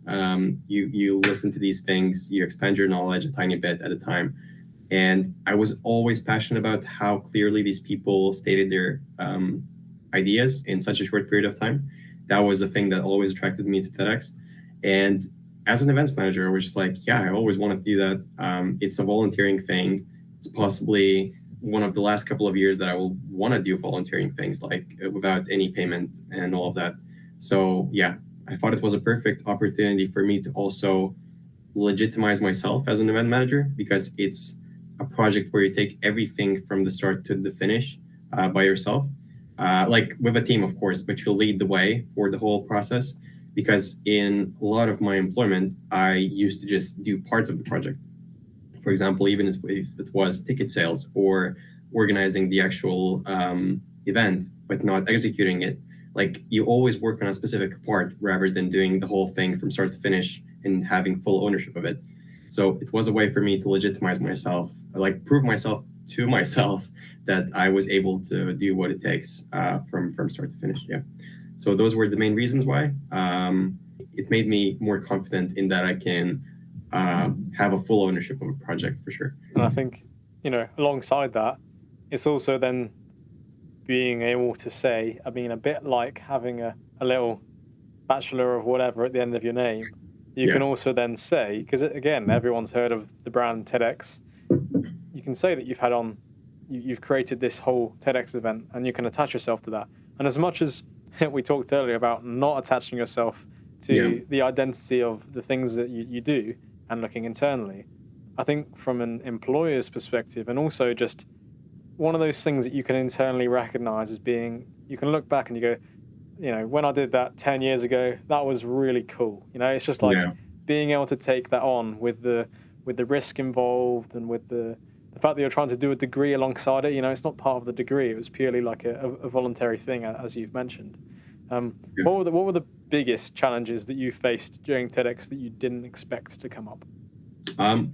You listen to these things, you expand your knowledge a tiny bit at a time. And I was always passionate about how clearly these people stated their ideas in such a short period of time. That was a thing that always attracted me to TEDx. And as an events manager, I was just like, yeah, I always wanted to do that. It's a volunteering thing. It's possibly one of the last couple of years that I will want to do volunteering things, like without any payment and all of that. So yeah, I thought it was a perfect opportunity for me to also legitimize myself as an event manager, because it's a project where you take everything from the start to the finish by yourself, like with a team, of course, but you'll lead the way for the whole process. Because in a lot of my employment, I used to just do parts of the project. For example, even if it was ticket sales or organizing the actual event, but not executing it. Like you always work on a specific part rather than doing the whole thing from start to finish and having full ownership of it. So it was a way for me to legitimize myself, like prove myself to myself that I was able to do what it takes from start to finish. Yeah. So those were the main reasons why. It made me more confident in that I can have a full ownership of a project for sure. And I think, you know, alongside that, it's also then being able to say, I mean, a bit like having a little bachelor of whatever at the end of your name, you can also then say, because again, everyone's heard of the brand TEDx, you can say that you've created this whole TEDx event and you can attach yourself to that. And as much as we talked earlier about not attaching yourself to the identity of the things that you do and looking internally, I think from an employer's perspective, and also just one of those things that you can internally recognize as being, you can look back and you go, you know, when I did that 10 years ago, that was really cool. You know, it's just like being able to take that on with the risk involved and with the fact that you're trying to do a degree alongside it. You know, it's not part of the degree. It was purely like a voluntary thing, as you've mentioned. What were the biggest challenges that you faced during TEDx that you didn't expect to come up?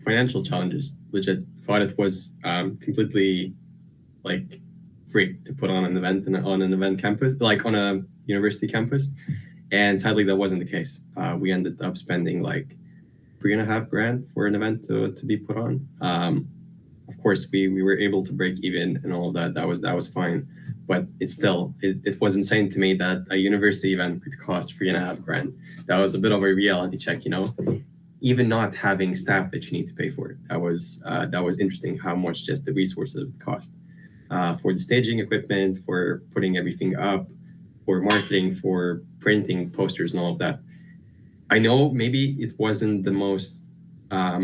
Financial challenges. Legit. Thought it was completely like free to put on an event on an event campus, like on a university campus. And sadly, that wasn't the case. We ended up spending like $3,500 for an event to be put on. Of course, we were able to break even and all of that. That was fine. But it was insane to me that a university event could cost $3,500. That was a bit of a reality check, you know, even not having staff that you need to pay for it. That was interesting how much just the resources would cost for the staging equipment, for putting everything up, for marketing, for printing posters and all of that. I know maybe it wasn't the most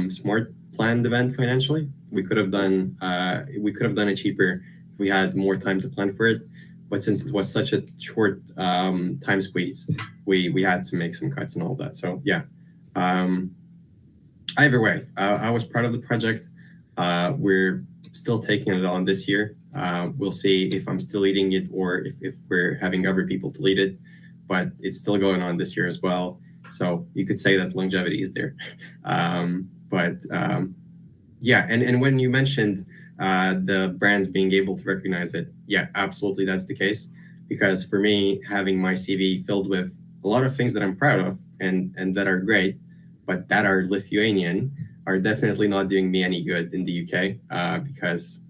smart planned event financially. We could have done it cheaper if we had more time to plan for it. But since it was such a short time squeeze, we had to make some cuts and all that. So yeah, either way, I was proud of the project. We're still taking it on this year. We'll see if I'm still leading it or if we're having other people to lead it. But it's still going on this year as well. So you could say that longevity is there. Yeah, and when you mentioned the brands being able to recognize it, yeah, absolutely, that's the case. Because for me, having my CV filled with a lot of things that I'm proud of and that are great, but that are Lithuanian, are definitely not doing me any good in the UK. Because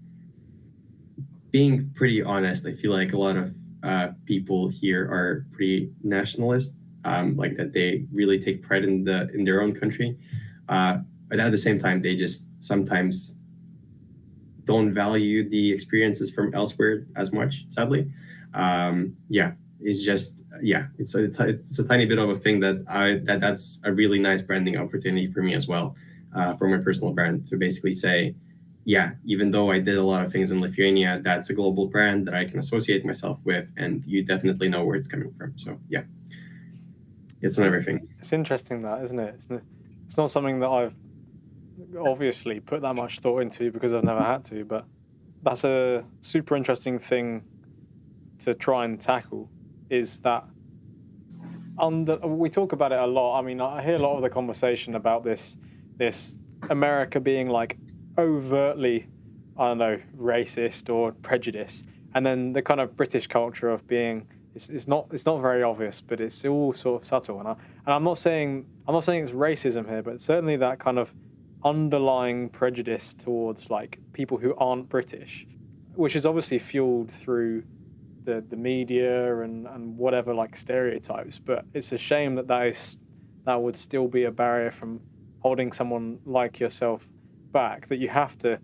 being pretty honest, I feel like a lot of people here are pretty nationalist, like that they really take pride in their own country. But at the same time, they just sometimes don't value the experiences from elsewhere as much, sadly. Yeah, it's just, yeah, it's a tiny bit of a thing that's a really nice branding opportunity for me as well, for my personal brand, to basically say, yeah, even though I did a lot of things in Lithuania, that's a global brand that I can associate myself with, and you definitely know where it's coming from. So yeah, it's another thing. It's interesting that, isn't it? It's not something that I've obviously put that much thought into because I've never had to, but that's a super interesting thing to try and tackle, is that we talk about it a lot. I mean, I hear a lot of the conversation about this America being like overtly, I don't know, racist or prejudiced, and then the kind of British culture of being, it's not very obvious, but it's all sort of subtle. And I'm not saying it's racism here, but certainly that kind of underlying prejudice towards like people who aren't British, which is obviously fueled through the media and whatever, like stereotypes. But it's a shame that would still be a barrier from holding someone like yourself back, that you have to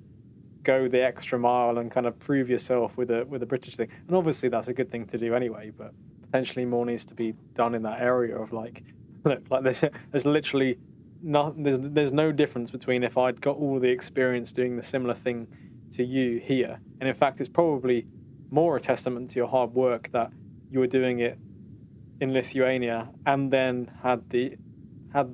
go the extra mile and kind of prove yourself with a British thing. And obviously that's a good thing to do anyway, but potentially more needs to be done in that area of like, look, like there's literally there's no difference between if I'd got all the experience doing the similar thing to you here, and in fact it's probably more a testament to your hard work that you were doing it in Lithuania and then had the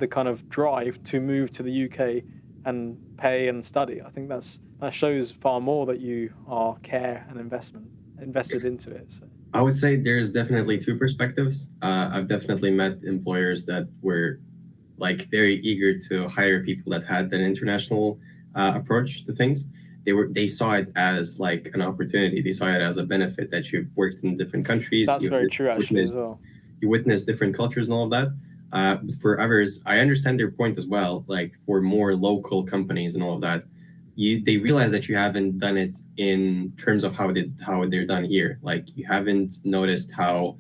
kind of drive to move to the UK and pay and study. I think that shows far more that you are care and invested into it. So I would say there's definitely two perspectives. I've definitely met employers that were like very eager to hire people that had an international approach to things. They saw it as like an opportunity. They saw it as a benefit that you've worked in different countries. That's very true, actually, as well. You witness different cultures and all of that. But for others, I understand their point as well. Like for more local companies and all of that, they realize that you haven't done it in terms of how they're done here. Like you haven't noticed how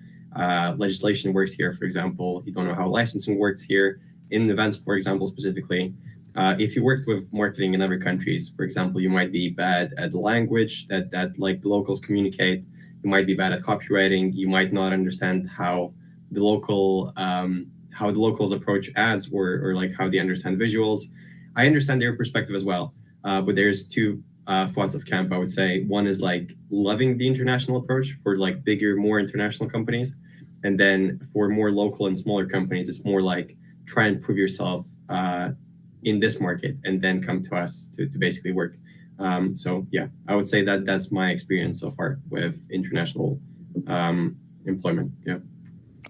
legislation works here, for example. You don't know how licensing works here in events, for example, specifically. If you worked with marketing in other countries, for example, you might be bad at the language that like the locals communicate. You might be bad at copywriting. You might not understand how the locals approach ads or like how they understand visuals. I understand their perspective as well, but there's two thoughts of camp, I would say. One is like loving the international approach for like bigger, more international companies, and then for more local and smaller companies, it's more like try and prove yourself in this market and then come to us to basically work. So yeah, I would say that's my experience so far with international employment. Yeah.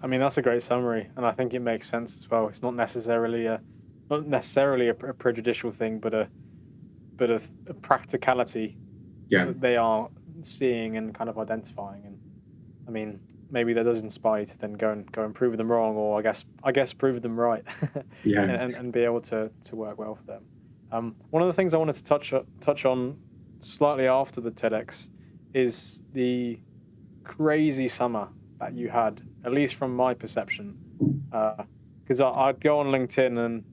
I mean, that's a great summary, and I think it makes sense as well. It's not necessarily a prejudicial thing, but a practicality that they are seeing and kind of identifying. And I mean, maybe that does inspire you to then go and prove them wrong, or I guess prove them right. Yeah. and be able to work well for them. One of the things I wanted to touch on slightly after the TEDx is the crazy summer that you had, at least from my perception, because I'd go on LinkedIn, and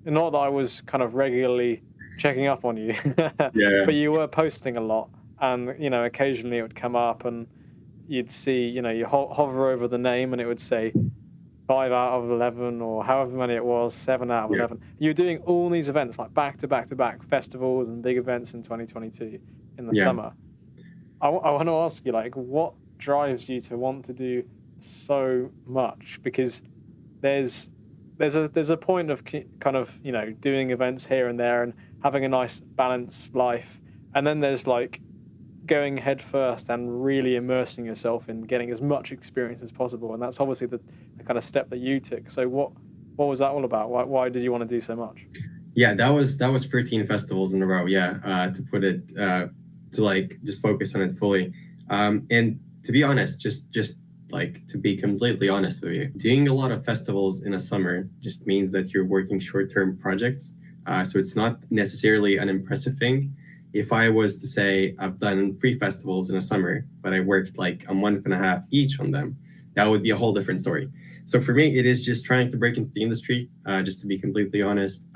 not that I was kind of regularly checking up on you, but you were posting a lot, and occasionally it would come up, and you'd see, you hover over the name, and it would say 5 out of 11 or however many it was, 7 out of Yeah. 11. You're doing all these events like back to back to back festivals and big events in 2022 in the Yeah. summer. I want to ask you, like, what drives you to want to do so much? Because there's a point of kind of, you know, doing events here and there and having a nice balanced life, and then there's like going head first and really immersing yourself in getting as much experience as possible, and that's obviously the kind of step that you took. So what was that all about? Why did you want to do so much? Yeah, that was 13 festivals in a row. Yeah, to put it to like just focus on it fully. And to be honest, just like to be completely honest with you, doing a lot of festivals in a summer just means that you're working short-term projects. So it's not necessarily an impressive thing. If I was to say I've done 3 festivals in a summer, but I worked like a month and a half each on them, that would be a whole different story. So for me, it is just trying to break into the industry, just to be completely honest.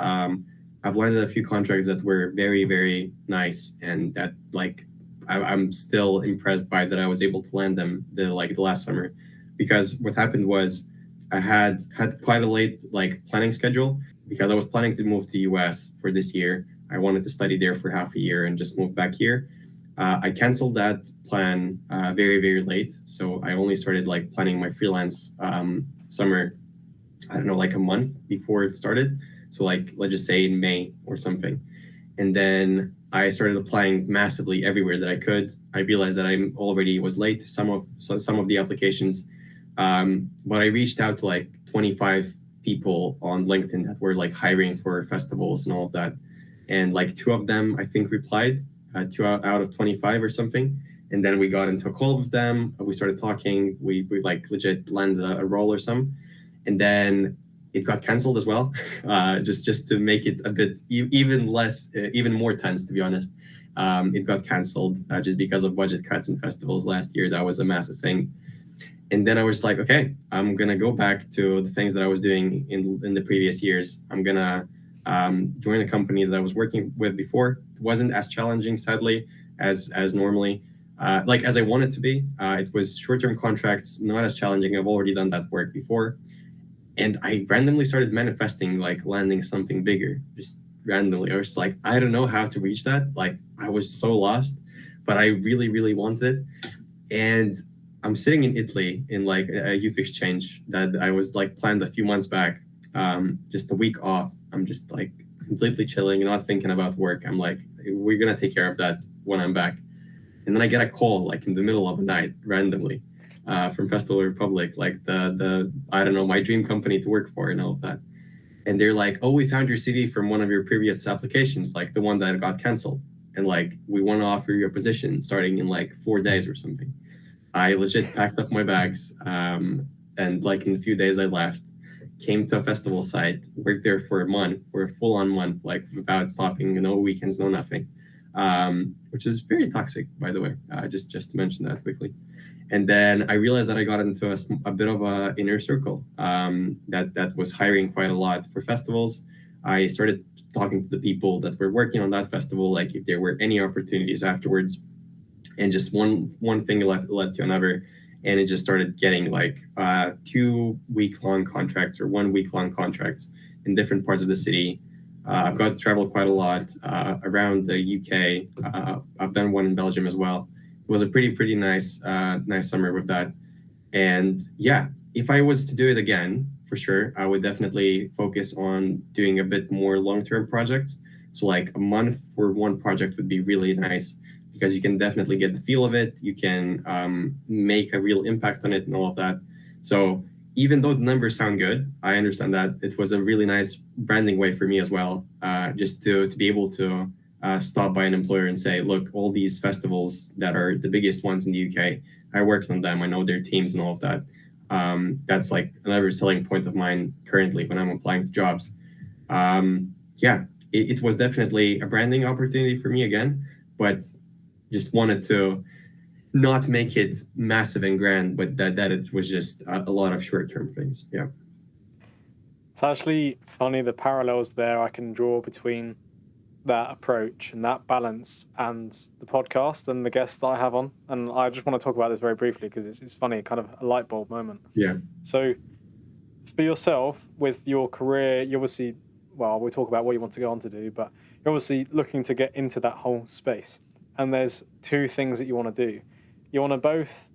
I've landed a few contracts that were very, very nice, and that like I'm still impressed by that I was able to land them the last summer, because what happened was I had quite a late like planning schedule, because I was planning to move to US for this year. I wanted to study there for half a year and just move back here. I canceled that plan very, very late. So I only started like planning my freelance summer, I don't know, like a month before it started. So like, let's just say in May or something. And then I started applying massively everywhere that I could. I realized that I already was late to some of the applications. But I reached out to like 25 people on LinkedIn that were like hiring for festivals and all of that. And like 2 of them, I think, replied, 2 out of 25 or something. And then we got into a call with them. We started talking. We like legit landed a role or some. And then it got canceled as well, just to make it a bit even more tense, to be honest. It got canceled just because of budget cuts in festivals last year. That was a massive thing. And then I was like, okay, I'm going to go back to the things that I was doing in the previous years. I'm going to join a company that I was working with before. It wasn't as challenging, sadly, as normally, like as I wanted to be. It was short-term contracts, not as challenging. I've already done that work before. And I randomly started manifesting, like landing something bigger, just randomly. I was like, I don't know how to reach that. Like I was so lost, but I really, really wanted it. And I'm sitting in Italy in like a youth exchange that I was like planned a few months back, just a week off. I'm just like completely chilling and not thinking about work. I'm like, we're going to take care of that when I'm back. And then I get a call like in the middle of the night randomly from Festival Republic, like the I don't know, my dream company to work for and all of that. And they're like, oh, we found your CV from one of your previous applications, like the one that got canceled. And like, we want to offer you a position starting in like 4 days or something. I legit packed up my bags, and like in a few days I left, came to a festival site, worked there for a full-on month, like without stopping, no weekends, no nothing, which is very toxic, by the way, just to mention that quickly. And then I realized that I got into a bit of an inner circle that was hiring quite a lot for festivals. I started talking to the people that were working on that festival, like if there were any opportunities afterwards. And just one thing led to another, and it just started getting like 2-week-long contracts or 1-week-long contracts in different parts of the city. I've got to travel quite a lot around the UK. I've done one in Belgium as well. It was a pretty nice summer with that. And yeah, if I was to do it again, for sure, I would definitely focus on doing a bit more long-term projects. So like a month for one project would be really nice, because you can definitely get the feel of it. You can make a real impact on it and all of that. So even though the numbers sound good, I understand that it was a really nice branding way for me as well, just to be able to stop by an employer and say, look, all these festivals that are the biggest ones in the UK, I worked on them. I know their teams and all of that. That's like another selling point of mine currently when I'm applying to jobs. Yeah, it was definitely a branding opportunity for me again, but just wanted to not make it massive and grand, but that it was just a lot of short-term things. Yeah. It's actually funny the parallels there I can draw between that approach and that balance and the podcast and the guests that I have on. And I just want to talk about this very briefly because it's funny, kind of a light bulb moment. Yeah. So for yourself, with your career, you obviously, well, we'll talk about what you want to go on to do, but you're obviously looking to get into that whole space. And there's two things that you want to do. You want to both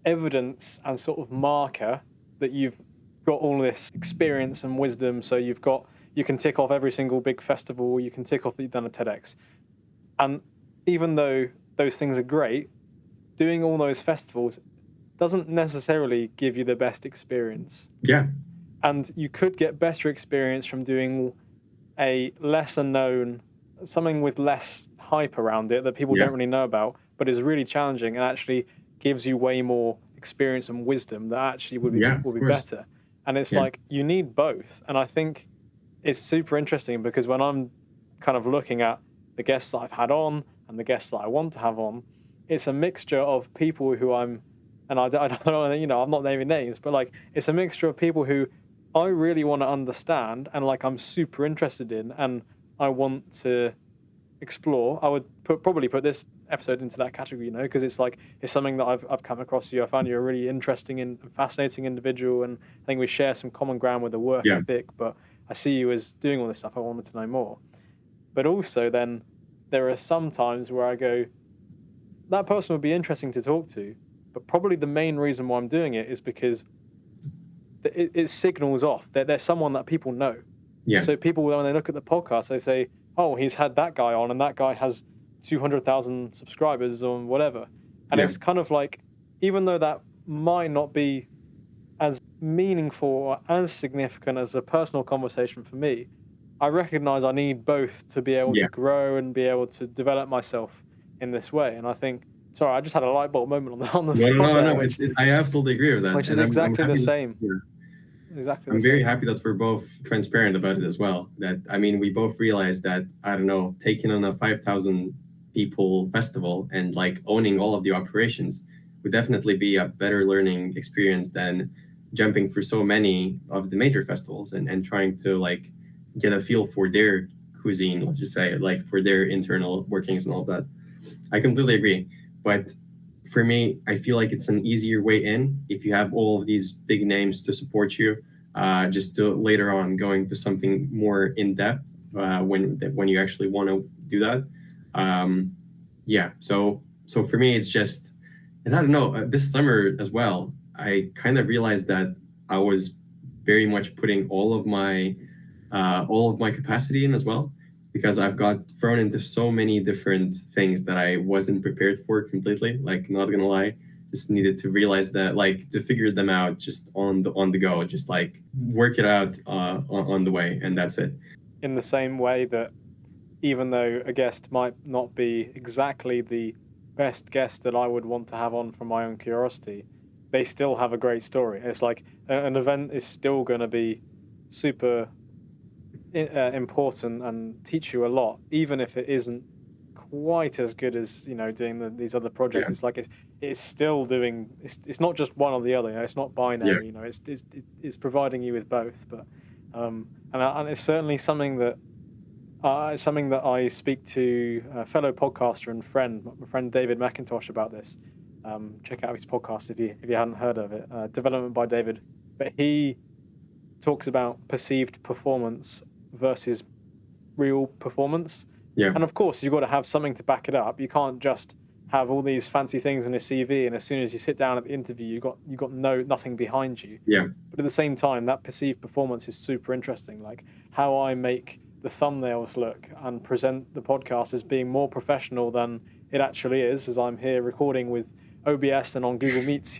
evidence and sort of marker that you've got all this experience and wisdom. So you can tick off every single big festival, you can tick off that you've done a TEDx. And even though those things are great, doing all those festivals doesn't necessarily give you the best experience. Yeah. And you could get better experience from doing a lesser known, something with less hype around it that people don't really know about, but is really challenging and actually gives you way more experience and wisdom that actually would be better. And it's like, you need both. And I think it's super interesting because when I'm kind of looking at the guests that I've had on and the guests that I want to have on, it's a mixture of people who I don't know, I'm not naming names, but like, it's a mixture of people who I really want to understand and like I'm super interested in and I want to explore. I would probably put this episode into that category, because it's something that I've come across you. I found you a really interesting and fascinating individual, and I think we share some common ground with the work ethic, but I see you as doing all this stuff. I wanted to know more. But also then there are some times where I go, that person would be interesting to talk to, but probably the main reason why I'm doing it is because it signals off that there's someone that people know. Yeah. So people, when they look at the podcast, they say, oh, he's had that guy on and that guy has 200,000 subscribers or whatever. And it's kind of like, even though that might not be as meaningful or as significant as a personal conversation for me, I recognize I need both to be able to grow and be able to develop myself in this way. And I think, sorry, I just had a light bulb moment on the spot. No, I absolutely agree with that. Which is exactly the same. Exactly. I'm very happy that we're both transparent about it as well. That, I mean, we both realized that, I don't know, taking on a 5,000 people festival and like owning all of the operations would definitely be a better learning experience than jumping through so many of the major festivals and trying to like get a feel for their cuisine, let's just say, like for their internal workings and all that. I completely agree. But for me, I feel like it's an easier way in if you have all of these big names to support you, just to later on going to something more in depth when you actually want to do that. So for me, it's just, and I don't know, this summer as well, I kind of realized that I was very much putting all of my capacity in as well, because I've got thrown into so many different things that I wasn't prepared for completely. Like, not gonna lie, just needed to realize that, like, to figure them out just on the go, just like work it out on the way, and that's it. In the same way that even though a guest might not be exactly the best guest that I would want to have on from my own curiosity, they still have a great story. It's like an event is still going to be super important and teach you a lot, even if it isn't quite as good as doing these other projects. It's like it's still doing. It's not just one or the other. It's not binary. It's providing you with both. But and it's certainly something that I speak to a fellow podcaster and my friend David McIntosh about this. Check out his podcast if you hadn't heard of it. Development by David. But he talks about perceived performance versus real performance. Yeah. And of course, you've got to have something to back it up. You can't just have all these fancy things on your CV, and as soon as you sit down at the interview, you got nothing behind you. Yeah. But at the same time, that perceived performance is super interesting. Like how I make the thumbnails look and present the podcast as being more professional than it actually is, as I'm here recording with OBS and on Google Meets.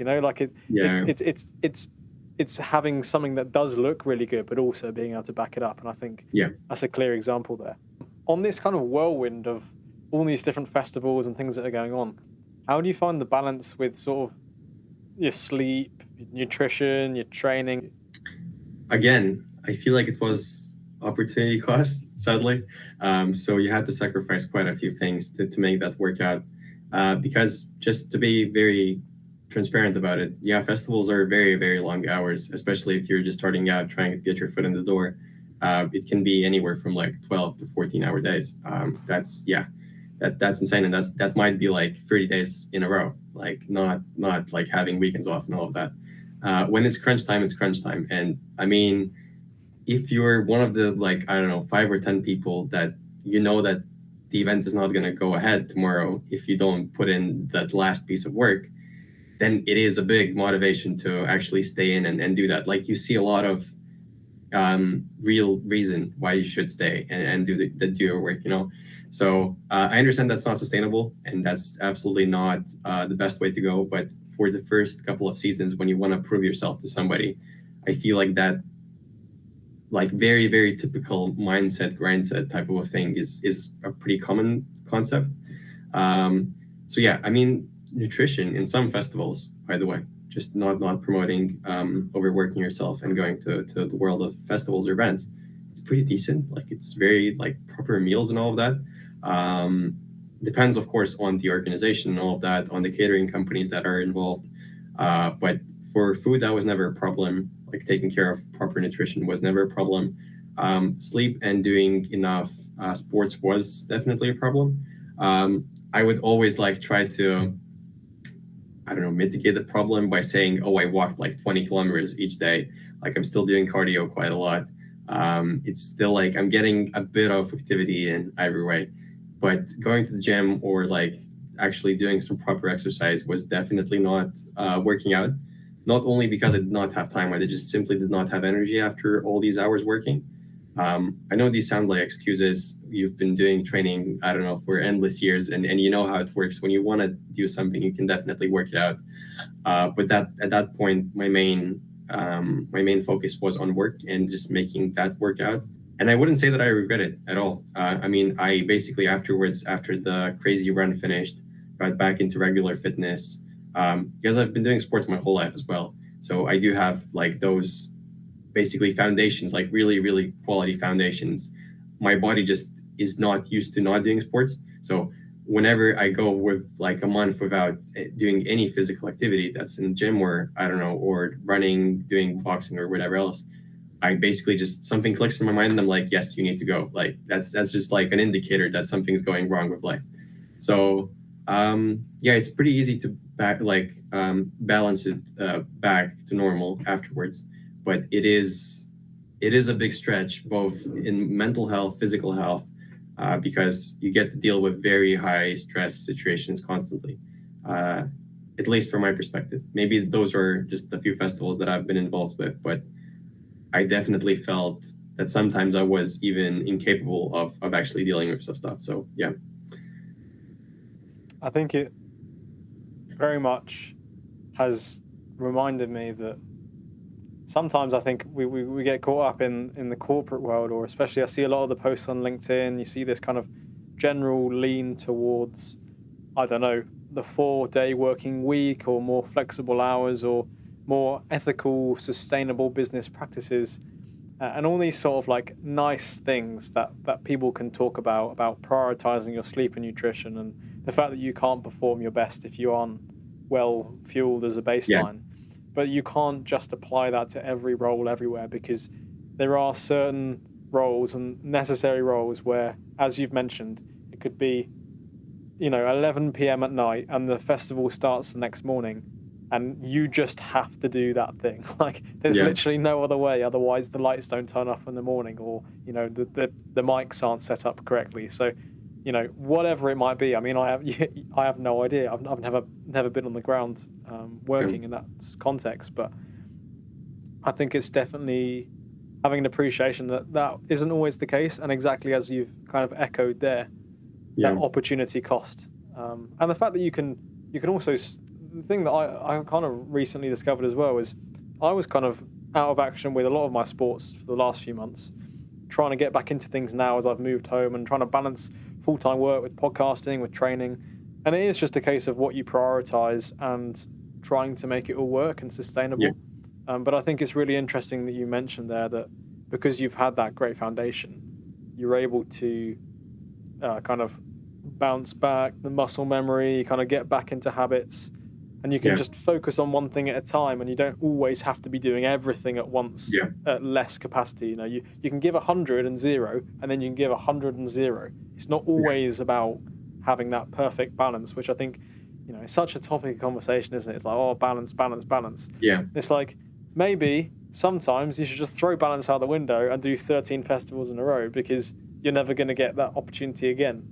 It's having something that does look really good, but also being able to back it up. And I think that's a clear example there. On this kind of whirlwind of all these different festivals and things that are going on, how do you find the balance with sort of your sleep, your nutrition, your training? Again, I feel like it was opportunity cost, sadly. So you had to sacrifice quite a few things to make that work out. Because just to be very transparent about it, festivals are very, very long hours, especially if you're just starting out trying to get your foot in the door. It can be anywhere from like 12 to 14-hour days. That's insane, and that might be like 30 days in a row, like not like having weekends off and all of that. When it's crunch time, it's crunch time. And I mean, if you're one of the, like, I don't know, 5 or 10 people that you know that the event is not going to go ahead tomorrow if you don't put in that last piece of work, then it is a big motivation to actually stay in and do that. Like, you see a lot of real reason why you should stay and do your work, you know. So I understand that's not sustainable, and that's absolutely not the best way to go. But for the first couple of seasons, when you want to prove yourself to somebody, I feel like that, like, very, very typical grindset type of a thing is a pretty common concept. So yeah, I mean, nutrition in some festivals, by the way, just not promoting overworking yourself and going to the world of festivals or events, it's pretty decent. Like, it's very, like, proper meals and all of that. Depends, of course, on the organization and all of that, on the catering companies that are involved. But for food, that was never a problem. Like, taking care of proper nutrition was never a problem. Sleep and doing enough sports was definitely a problem. I would always, like, try to, I don't know, mitigate the problem by saying, oh, I walked like 20 kilometers each day. Like, I'm still doing cardio quite a lot. It's still like I'm getting a bit of activity in every way. But going to the gym or, like, actually doing some proper exercise was definitely not working out. Not only because I did not have time, I just simply did not have energy after all these hours working. I know these sound like excuses. You've been doing training, I don't know, for endless years, and you know how it works. When you want to do something, you can definitely work it out. But that, at that point, my main focus was on work and just making that work out. And I wouldn't say that I regret it at all. I mean, I basically afterwards, after the crazy run finished, got back into regular fitness, because I've been doing sports my whole life as well. So I do have, like, those basically foundations, like really, really quality foundations. My body just is not used to not doing sports. So whenever I go with, like, a month without doing any physical activity that's in the gym or, I don't know, or running, doing boxing or whatever else, I basically just, something clicks in my mind and I'm like, yes, you need to go. Like, that's just like an indicator that something's going wrong with life. So yeah, it's pretty easy to balance it back to normal afterwards. But it is a big stretch, both in mental health, physical health, because you get to deal with very high stress situations constantly, at least from my perspective. Maybe those are just a few festivals that I've been involved with, but I definitely felt that sometimes I was even incapable of actually dealing with some stuff. So yeah. I think it very much has reminded me that sometimes I think we get caught up in the corporate world, or especially I see a lot of the posts on LinkedIn. You see this kind of general lean towards, I don't know, the 4-day working week or more flexible hours or more ethical, sustainable business practices, and all these sort of, like, nice things that people can talk about prioritizing your sleep and nutrition, and the fact that you can't perform your best if you aren't well fueled as a baseline. Yeah. But you can't just apply that to every role everywhere, because there are certain roles and necessary roles where, as you've mentioned, it could be, 11 p.m. at night and the festival starts the next morning, and you just have to do that thing. Like, there's literally no other way. Otherwise, the lights don't turn up in the morning, or, the mics aren't set up correctly. So, whatever it might be. I mean, I have no idea. I've never been on the ground working in that context, but I think it's definitely having an appreciation that isn't always the case, and exactly as you've kind of echoed there, that opportunity cost, and the fact that you can also. The thing that I kind of recently discovered as well is I was kind of out of action with a lot of my sports for the last few months, trying to get back into things now as I've moved home and trying to balance full-time work with podcasting, with training. And it is just a case of what you prioritize and trying to make it all work and sustainable. Yeah. But I think it's really interesting that you mentioned there that because you've had that great foundation, you're able to kind of bounce back, the muscle memory, kind of get back into habits. And you can just focus on one thing at a time, and you don't always have to be doing everything at once at less capacity. You can give 100 and 0, and then you can give 100 and 0. It's not always about having that perfect balance, which I think it's such a topic of conversation, isn't it? It's like, oh, balance, balance, balance. Yeah. It's like, maybe sometimes you should just throw balance out the window and do 13 festivals in a row, because you're never going to get that opportunity again,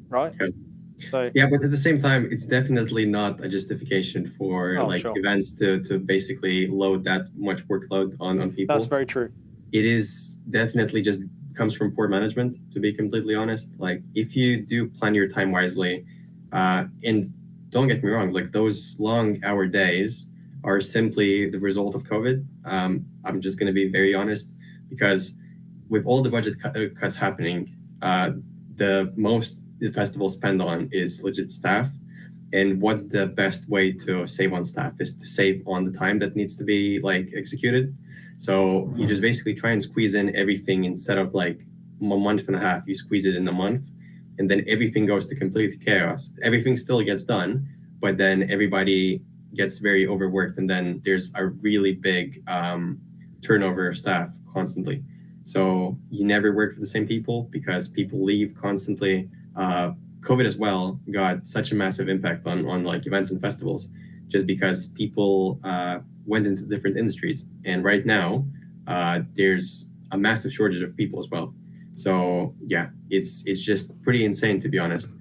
right? Yeah. So yeah, but at the same time, it's definitely not a justification for sure. events to basically load that much workload on people. That's very true. It is definitely just comes from poor management, to be completely honest. Like, if you do plan your time wisely, and don't get me wrong, like, those long hour days are simply the result of COVID. I'm just going to be very honest, because with all the budget cuts happening, the most the festival spend on is legit staff. And what's the best way to save on staff is to save on the time that needs to be executed. So you just basically try and squeeze in everything. Instead of a month and a half, you squeeze it in a month, and then everything goes to complete chaos. Everything still gets done, but then everybody gets very overworked, and then there's a really big turnover of staff constantly. So you never work for the same people, because people leave constantly. COVID as well got such a massive impact on events and festivals, just because people went into different industries. And right now, there's a massive shortage of people as well. So yeah, it's just pretty insane, to be honest,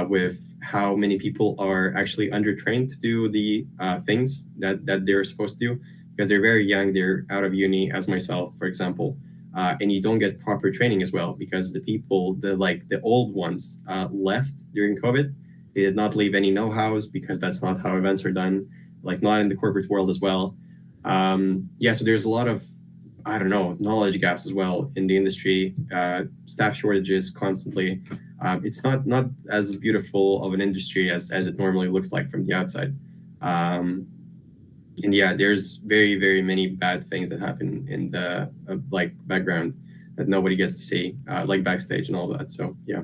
with how many people are actually undertrained to do the things that they're supposed to do, because they're very young, they're out of uni, as myself, for example. And you don't get proper training as well, because the people, the old ones, left during COVID. They did not leave any know-hows, because that's not how events are done, not in the corporate world as well. So there's a lot of, I don't know, knowledge gaps as well in the industry, staff shortages constantly. It's not as beautiful of an industry as it normally looks like from the outside. And yeah, there's very, very many bad things that happen in the background that nobody gets to see, like backstage and all that. So yeah.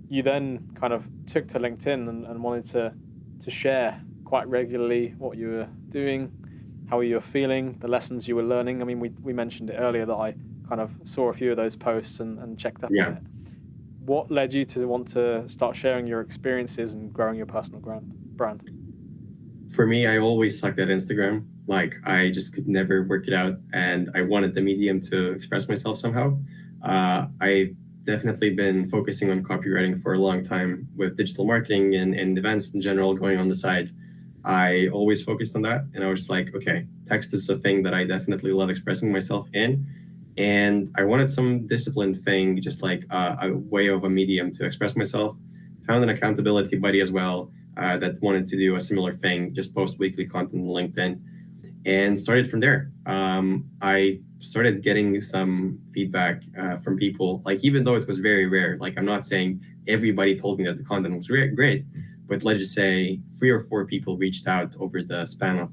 You then kind of took to LinkedIn and wanted to share quite regularly what you were doing, how you were feeling, the lessons you were learning. I mean, we mentioned it earlier that I kind of saw a few of those posts and checked up on it. What led you to want to start sharing your experiences and growing your personal brand? For me, I always sucked at Instagram. I just could never work it out, and I wanted the medium to express myself somehow. I've definitely been focusing on copywriting for a long time, with digital marketing and events in general going on the side. I always focused on that, and I was like, okay, text is a thing that I definitely love expressing myself in, and I wanted some disciplined thing, just a way of a medium to express myself. Found an accountability buddy as well, that wanted to do a similar thing, just post weekly content on LinkedIn, and started from there. I started getting some feedback from people, even though it was very rare. I'm not saying everybody told me that the content was great, but let's just say 3 or 4 people reached out over the span of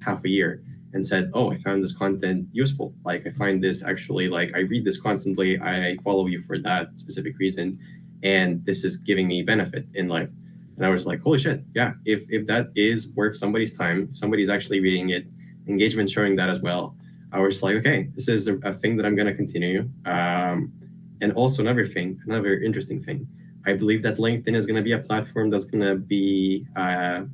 half a year and said, oh, I found this content useful. I find this actually, I read this constantly. I follow you for that specific reason, and this is giving me benefit in life. And I was like, holy shit, yeah, if that is worth somebody's time, somebody's actually reading it, engagement showing that as well, I was like, okay, this is a thing that I'm going to continue. And also another interesting thing, I believe that LinkedIn is going to be a platform that's going to be a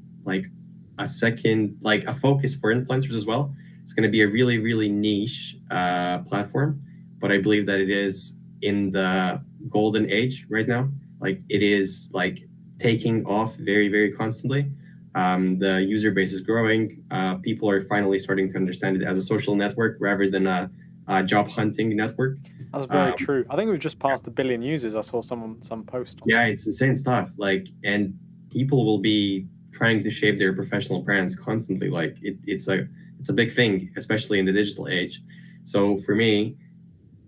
focus for influencers as well. It's going to be a really, really niche platform, but I believe that it is in the golden age right now. It is taking off very, very constantly. The user base is growing. People are finally starting to understand it as a social network rather than a job hunting network. That's very true. I think we've just passed 1 billion users. I saw some post. Yeah, it's insane stuff. And people will be trying to shape their professional brands constantly. It's a big thing, especially in the digital age. So for me,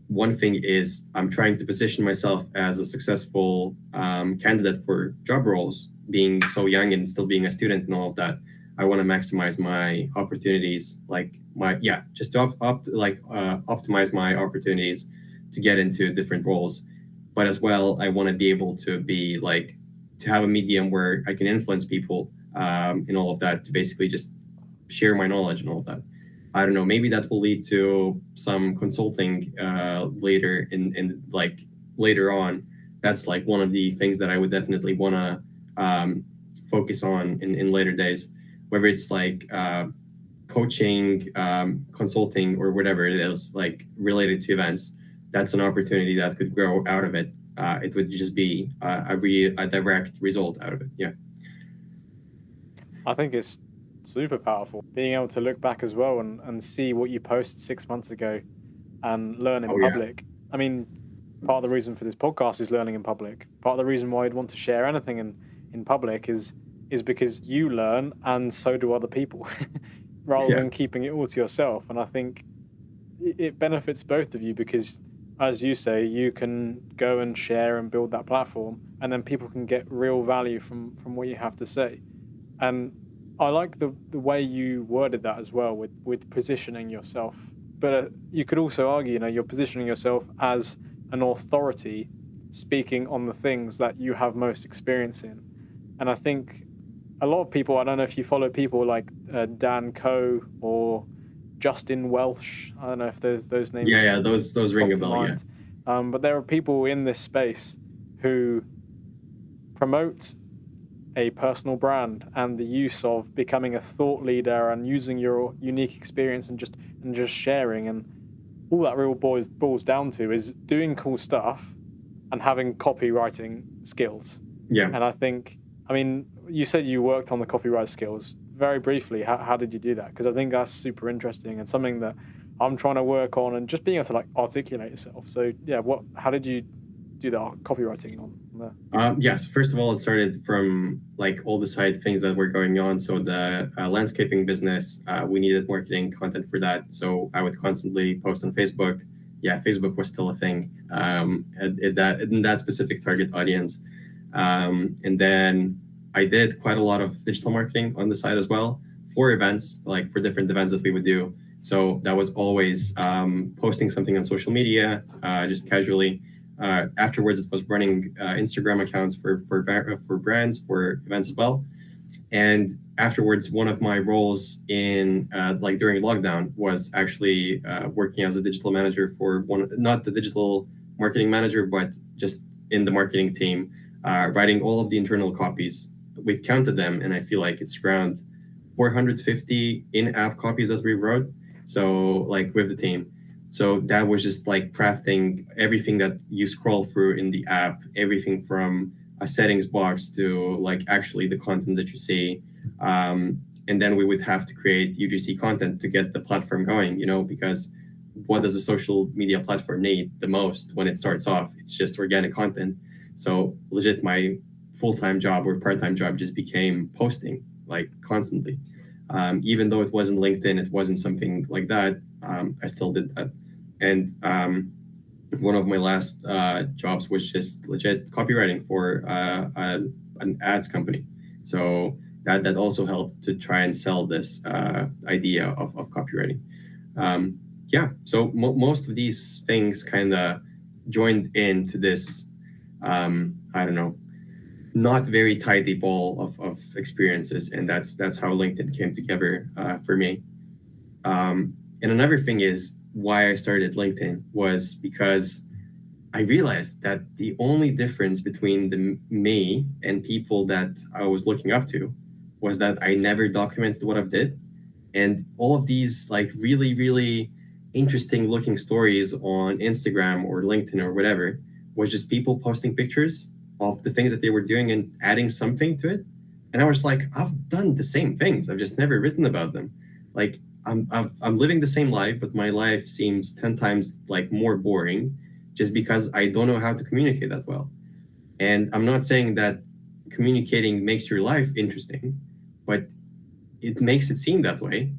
one thing is I'm trying to position myself as a successful candidate for job roles, being so young and still being a student and all of that. I want to maximize my opportunities, just to optimize my opportunities to get into different roles. But as well, I want to be able to be to have a medium where I can influence people and all of that, to basically just share my knowledge and all of that. I don't know, maybe that will lead to some consulting later later on. That's one of the things that I would definitely want to focus on in later days, whether it's like coaching, consulting, or whatever it is, like related to events. That's an opportunity that could grow out of it. It would just be a direct result out of it. Yeah. I think it's super powerful being able to look back as well and see what you posted 6 months ago and learn in public. Yeah. I mean, part of the reason for this podcast is learning in public. Part of the reason why I'd want to share anything in public is because you learn and so do other people rather than keeping it all to yourself. And I think it benefits both of you because, as you say, you can go and share and build that platform, and then people can get real value from what you have to say. And I like the way you worded that as well with positioning yourself. But you could also argue, you're positioning yourself as an authority speaking on the things that you have most experience in. And I think a lot of people, I don't know if you follow people like Dan Coe or Justin Welsh. I don't know if there's those names. Yeah, those ring a bell, yeah. But there are people in this space who promote a personal brand and the use of becoming a thought leader and using your unique experience and just sharing, and all that real boils down to is doing cool stuff and having copywriting skills. Yeah. And I mean, you said you worked on the copyright skills. Very briefly, how did you do that? Because I think that's super interesting and something that I'm trying to work on, and just being able to like articulate yourself. So yeah, how did you do that copywriting on there? Yes, first of all, it started from like all the side things that were going on. So the landscaping business, we needed marketing content for that. So I would constantly post on Facebook. Yeah, Facebook was still a thing in that specific target audience. And then I did quite a lot of digital marketing on the side as well for events, like for different events that we would do. So that was always posting something on social media, just casually. Afterwards, it was running Instagram accounts for brands, for events as well. And afterwards, one of my roles in like during lockdown was actually working as a digital manager for not the digital marketing manager, but just in the marketing team, writing all of the internal copies. We've counted them, and I feel like it's around 450 in-app copies that we wrote. So like with the team. So that was just like crafting everything that you scroll through in the app, everything from a settings box to like actually the content that you see. And then we would have to create UGC content to get the platform going, because what does a social media platform need the most when it starts off? It's just organic content. So legit, my full-time job or part-time job just became posting like constantly. Even though it wasn't LinkedIn, it wasn't something like that. I still did that. And one of my last jobs was just legit copywriting for an ads company. So that also helped to try and sell this idea of copywriting. So most of these things kind of joined into this, not very tidy ball of experiences. And that's how LinkedIn came together for me. And another thing is why I started LinkedIn was because I realized that the only difference between me and people that I was looking up to was that I never documented what I did. And all of these like really, really interesting looking stories on Instagram or LinkedIn or whatever was just people posting pictures of the things that they were doing and adding something to it. And I was like, I've done the same things. I've just never written about them. Like I'm living the same life, but my life seems 10 times like more boring just because I don't know how to communicate that well. And I'm not saying that communicating makes your life interesting, but it makes it seem that way.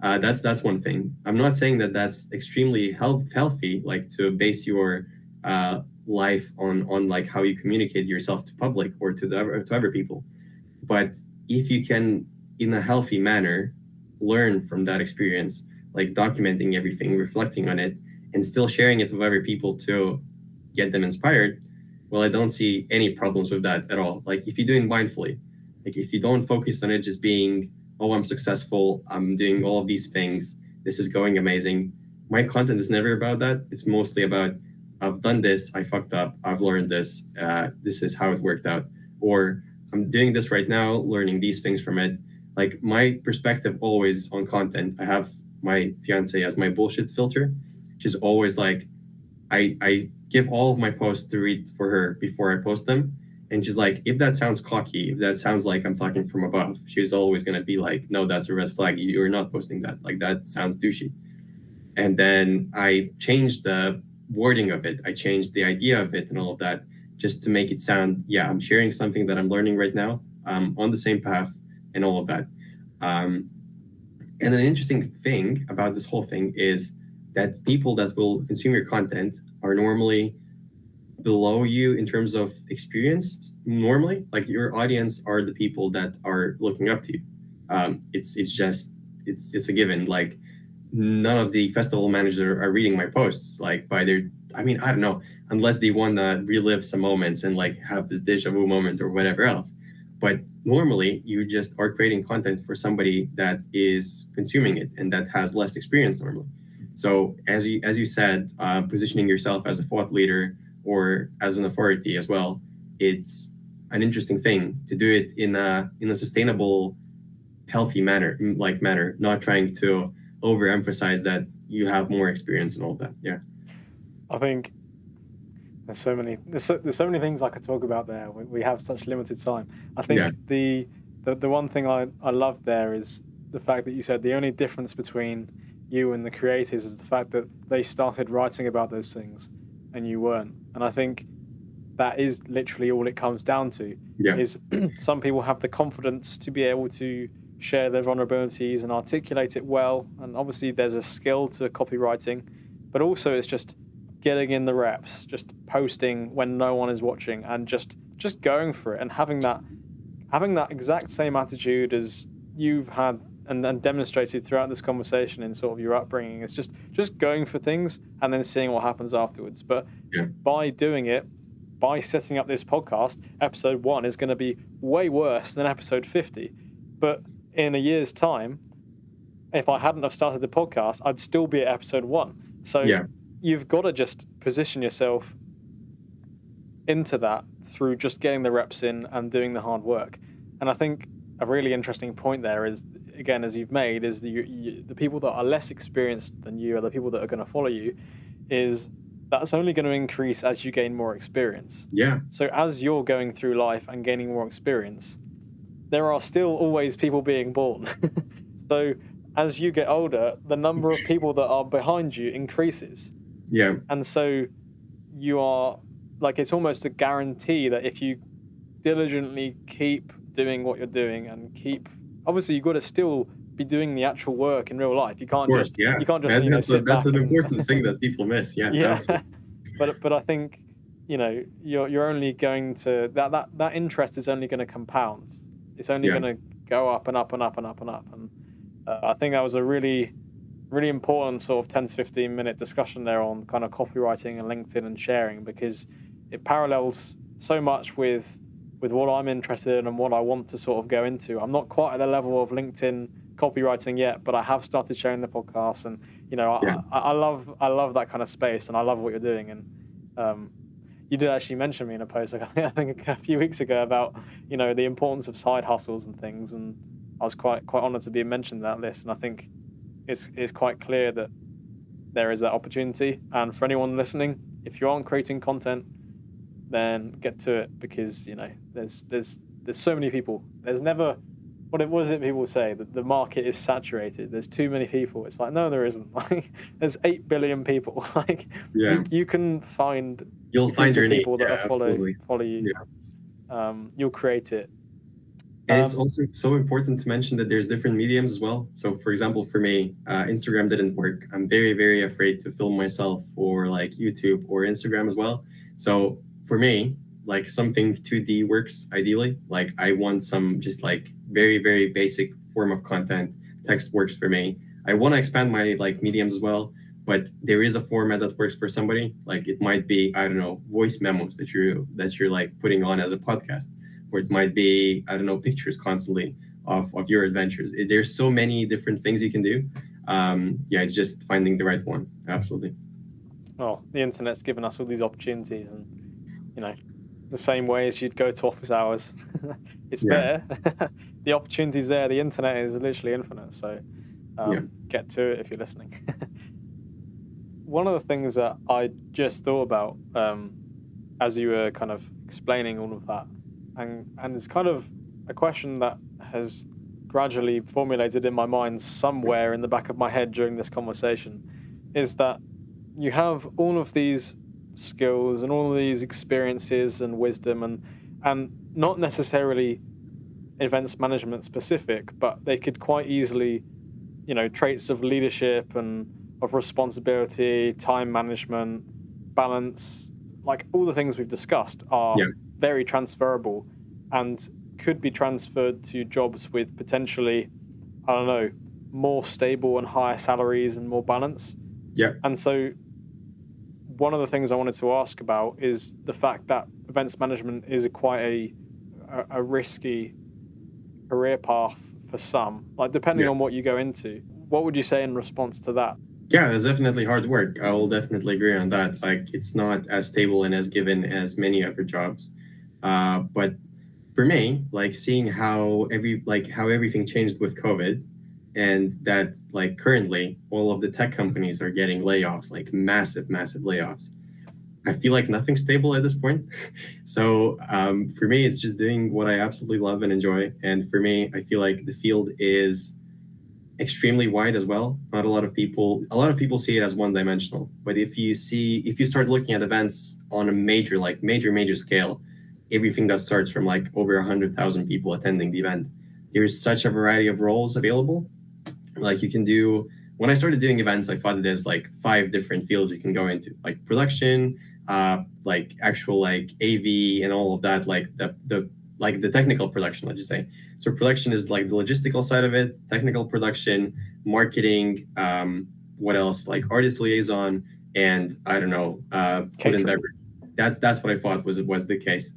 That's one thing. I'm not saying that that's extremely healthy, like to base your life on like how you communicate yourself to public or to other people. But if you can, in a healthy manner, learn from that experience, like documenting everything, reflecting on it, and still sharing it with other people to get them inspired, well, I don't see any problems with that at all. Like if you're doing mindfully, like if you don't focus on it just being, oh, I'm successful, I'm doing all of these things, this is going amazing. My content is never about that. It's mostly about, I've done this, I fucked up, I've learned this, this is how it worked out. Or I'm doing this right now, learning these things from it. Like my perspective always on content, I have my fiance as my bullshit filter. She's always like, I give all of my posts to read for her before I post them. And she's like, if that sounds cocky, if that sounds like I'm talking from above, she's always going to be like, no, that's a red flag. You're not posting that. Like, that sounds douchey. And then I changed the wording of it. I changed the idea of it and all of that, just to make it sound, yeah, I'm sharing something that I'm learning right now. I'm on the same path and all of that. And an interesting thing about this whole thing is that people that will consume your content are normally below you in terms of experience. Normally, like, your audience are the people that are looking up to you. It's a given. Like, none of the festival managers are reading my posts, like, by their, I mean, I don't know, unless they want to relive some moments and like have this deja vu moment or whatever else. But normally you just are creating content for somebody that is consuming it and that has less experience normally. So as you said, positioning yourself as a thought leader or as an authority as well, it's an interesting thing to do it in a sustainable, healthy manner, not trying to overemphasize that you have more experience and all that. Yeah, I think there's so many things I could talk about there. We have such limited time. I think the one thing I love there is the fact that you said the only difference between you and the creators is the fact that they started writing about those things and you weren't. And I think that is literally all it comes down to. Is some people have the confidence to be able to share their vulnerabilities and articulate it well, and obviously there's a skill to copywriting, but also it's just getting in the reps, just posting when no one is watching, and just going for it, and having that exact same attitude as you've had and demonstrated throughout this conversation in sort of your upbringing. It's just going for things and then seeing what happens afterwards. But by doing it, by setting up this podcast, episode 1 is going to be way worse than episode 50. But in a year's time, if I hadn't have started the podcast, I'd still be at episode 1. So you've got to just position yourself into that through just getting the reps in and doing the hard work. And I think a really interesting point there is, again, as you've made, is the people that are less experienced than you are the people that are going to follow you, is that's only going to increase as you gain more experience. Yeah. So as you're going through life and gaining more experience, there are still always people being born. So as you get older, the number of people that are behind you increases. Yeah. And so you are, like, it's almost a guarantee that if you diligently keep doing what you're doing and obviously you've got to still be doing the actual work in real life. You can't just sit back. That's an important thing that people miss. Yeah. But I think, you're only going to, that interest is only going to compound. It's only going to go up and up and up and up and up. And I think that was a really, really important sort of 10 to 15 minute discussion there on kind of copywriting and LinkedIn and sharing, because it parallels so much with what I'm interested in and what I want to sort of go into. I'm not quite at the level of LinkedIn copywriting yet, but I have started sharing the podcast, and I love that kind of space, and I love what you're doing. And you did actually mention me in a post, I think a few weeks ago, about the importance of side hustles and things, and I was quite honoured to be mentioned in that list. And I think it's quite clear that there is that opportunity. And for anyone listening, if you aren't creating content, then get to it, because there's so many people. There's never, what is it people say, that the market is saturated, there's too many people. It's like, no, there isn't. Like, there's 8 billion people. Like, you can find, you'll find your people niche. that follow you. You'll create it. And it's also so important to mention that there's different mediums as well. So, for example, for me, Instagram didn't work. I'm very, very afraid to film myself for like YouTube or Instagram as well. So for me, like, something 2D works ideally. Like, I want some just like very, very basic form of content. Text works for me. I want to expand my like mediums as well, but there is a format that works for somebody. Like, it might be, I don't know, voice memos that you're like putting on as a podcast, or it might be, I don't know, pictures constantly of your adventures. There's so many different things you can do. It's just finding the right one. Absolutely. Well, the internet's given us all these opportunities, and the same way as you'd go to office hours. It's there. The opportunity's there. The internet is literally infinite. So get to it if you're listening. One of the things that I just thought about as you were kind of explaining all of that, and it's kind of a question that has gradually formulated in my mind somewhere in the back of my head during this conversation, is that you have all of these skills and all of these experiences and wisdom and not necessarily events management specific, but they could quite easily, traits of leadership and of responsibility, time management, balance, like all the things we've discussed are very transferable and could be transferred to jobs with potentially, more stable and higher salaries and more balance. Yeah. And so one of the things I wanted to ask about is the fact that events management is quite a risky career path for some, like depending on what you go into. What would you say in response to that? Yeah, it's definitely hard work. I will definitely agree on that. Like, it's not as stable and as given as many other jobs. But for me, like seeing how everything changed with COVID, and that like currently all of the tech companies are getting layoffs, like massive layoffs. I feel like nothing's stable at this point. So for me, it's just doing what I absolutely love and enjoy. And for me, I feel like the field is extremely wide as well. Not a lot of people see it as one-dimensional. But if you start looking at events on a major scale, everything that starts from like over 100,000 people attending the event, there is such a variety of roles available. Like you can do, when I started doing events, I thought there's like 5 different fields you can go into, like production, like actual like AV and all of that, like the technical production, let's just say. So production is like the logistical side of it, technical production, marketing, what else? Like artist liaison, and I don't know, food and beverage. That's what I thought was the case.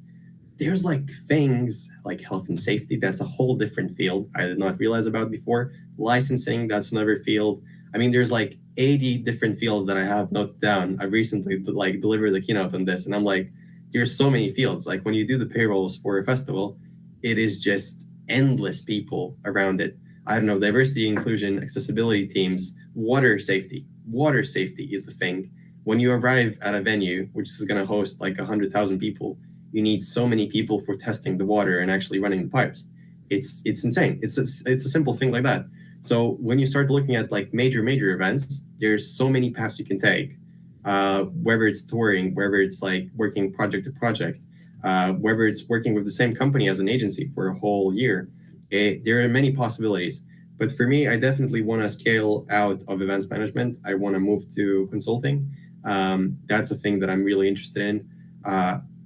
There's like things like health and safety. That's a whole different field I did not realize about before. Licensing, that's another field. I mean, there's like 80 different fields that I have noted down. I recently like delivered a keynote on this, and I'm like, there's so many fields. Like when you do the payrolls for a festival, it is just endless people around it. I don't know, diversity, inclusion, accessibility teams, water safety. Water safety is a thing. When you arrive at a venue, which is going to host like 100,000 people, you need so many people for testing the water and actually running the pipes. It's insane. It's a simple thing like that. So when you start looking at like major events, there's so many paths you can take. Whether it's touring, whether it's like working project to project, whether it's working with the same company as an agency for a whole year, there are many possibilities. But for me, I definitely want to scale out of events management. I want to move to consulting. That's a thing that I'm really interested in.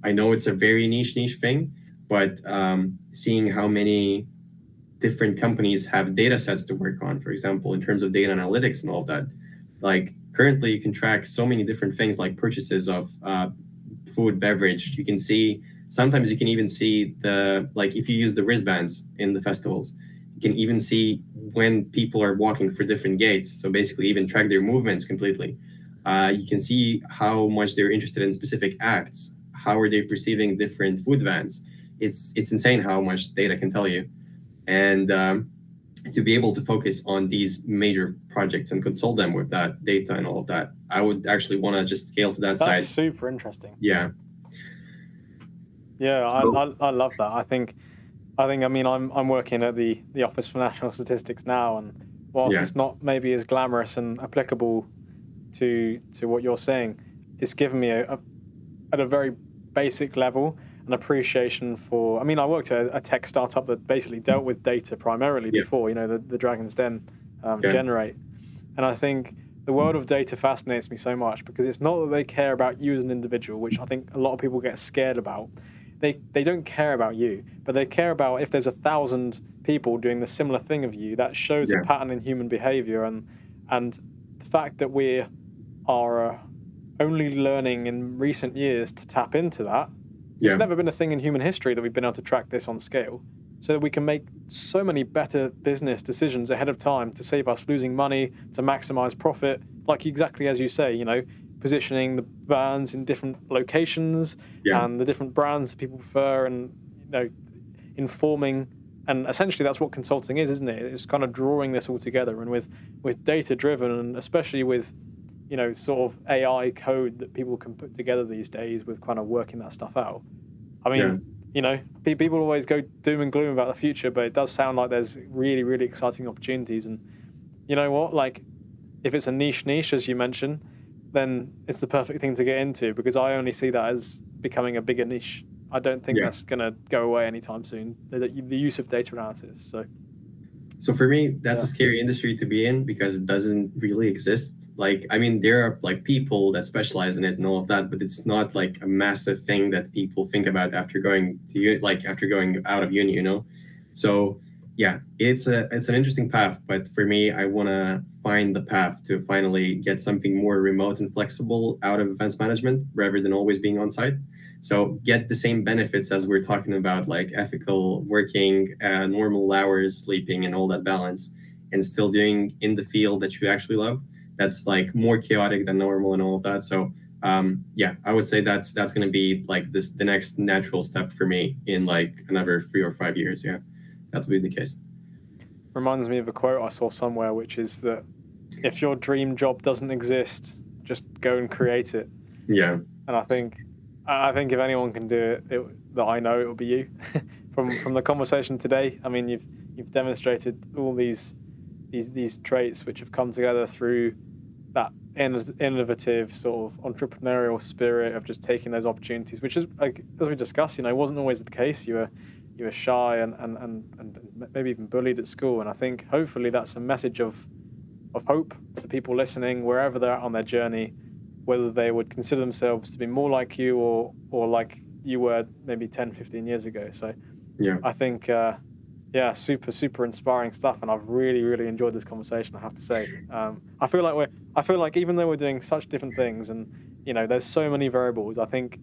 I know it's a very niche thing, but seeing how many different companies have data sets to work on, for example, in terms of data analytics and all of that, like currently you can track so many different things like purchases of food, beverage. You can see, sometimes you can even see like if you use the wristbands in the festivals, you can even see when people are walking for different gates. So basically even track their movements completely. You can see how much they're interested in specific acts. How are they perceiving different food vans? It's insane how much data can tell you. And to be able to focus on these major projects and consult them with that data and all of that, I would actually want to just scale to that side. That's super interesting. Yeah. Yeah, so, I love that. I think I mean I'm working at the Office for National Statistics now, and whilst it's not maybe as glamorous and applicable to what you're saying, it's given me at a very basic level an appreciation for, I mean, I worked at a tech startup that basically dealt with data primarily before, the Dragon's Den Generate. And I think the world of data fascinates me so much because it's not that they care about you as an individual, which I think a lot of people get scared about. They don't care about you, but they care about if there's 1,000 people doing the similar thing of you, that shows a pattern in human behavior. And the fact that we are only learning in recent years to tap into that, it's never been a thing in human history that we've been able to track this on scale, so that we can make so many better business decisions ahead of time to save us losing money, to maximize profit, like exactly as you say, positioning the brands in different locations and the different brands that people prefer, and informing. And essentially that's what consulting is, isn't it? It's kind of drawing this all together, and with data driven, and especially with sort of AI code that people can put together these days, with kind of working that stuff out. I mean, people always go doom and gloom about the future, but it does sound like there's really, really exciting opportunities. And you know what, like, if it's a niche, as you mentioned, then it's the perfect thing to get into, because I only see that as becoming a bigger niche. I don't think that's going to go away anytime soon, the use of data analysis. So for me, that's a scary industry to be in, because it doesn't really exist. Like, I mean, there are like people that specialize in it and all of that, but it's not like a massive thing that people think about after going out of uni, So yeah, it's an interesting path, but for me, I want to find the path to finally get something more remote and flexible out of events management, rather than always being on site. So get the same benefits as we're talking about, like ethical working, normal hours, sleeping, and all that balance, and still doing in the field that you actually love. That's like more chaotic than normal and all of that. So I would say that's going to be like the next natural step for me in like another 3 or 5 years. Yeah, that will be the case. Reminds me of a quote I saw somewhere, which is that if your dream job doesn't exist, just go and create it. Yeah. And I think if anyone can do it, that I know, it will be you. From the conversation today, I mean, you've demonstrated all these traits which have come together through that innovative sort of entrepreneurial spirit of just taking those opportunities, which is, like, as we discussed, wasn't always the case. You were shy and maybe even bullied at school, and I think hopefully that's a message of hope to people listening, wherever they're at on their journey, whether they would consider themselves to be more like you or like you were maybe 10, 15 years ago. So I think, super, super inspiring stuff. And I've really, really enjoyed this conversation, I have to say. I feel like even though we're doing such different things, and, there's so many variables, I think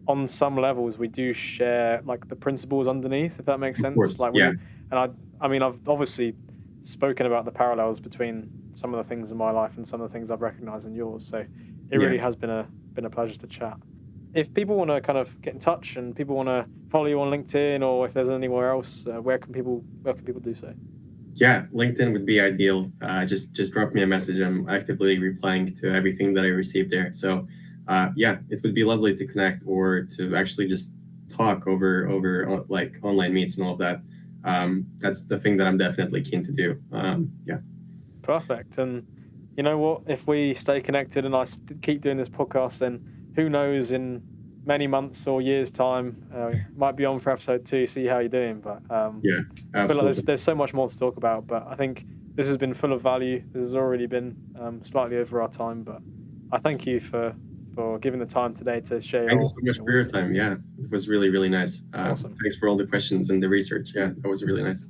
on some levels we do share like the principles underneath, if that makes sense. Of course, I mean, I've obviously spoken about the parallels between some of the things in my life and some of the things I've recognized in yours. So it really has been a pleasure to chat. If people want to kind of get in touch and people want to follow you on LinkedIn, or if there's anywhere else, where can people do so? Yeah, LinkedIn would be ideal. Just drop me a message. I'm actively replying to everything that I receive there. So it would be lovely to connect, or to actually just talk over like online meets and all of that. That's the thing that I'm definitely keen to do. Perfect. And you know what? If we stay connected and I keep doing this podcast, then who knows, in many months or years' time, might be on for episode 2, see how you're doing. But absolutely. I feel like there's so much more to talk about. But I think this has been full of value. This has already been slightly over our time, but I thank you for giving the time today to share. Thank you so much for your time. Yeah, it was really, really nice. Awesome. Thanks for all the questions and the research. Yeah, that was really nice.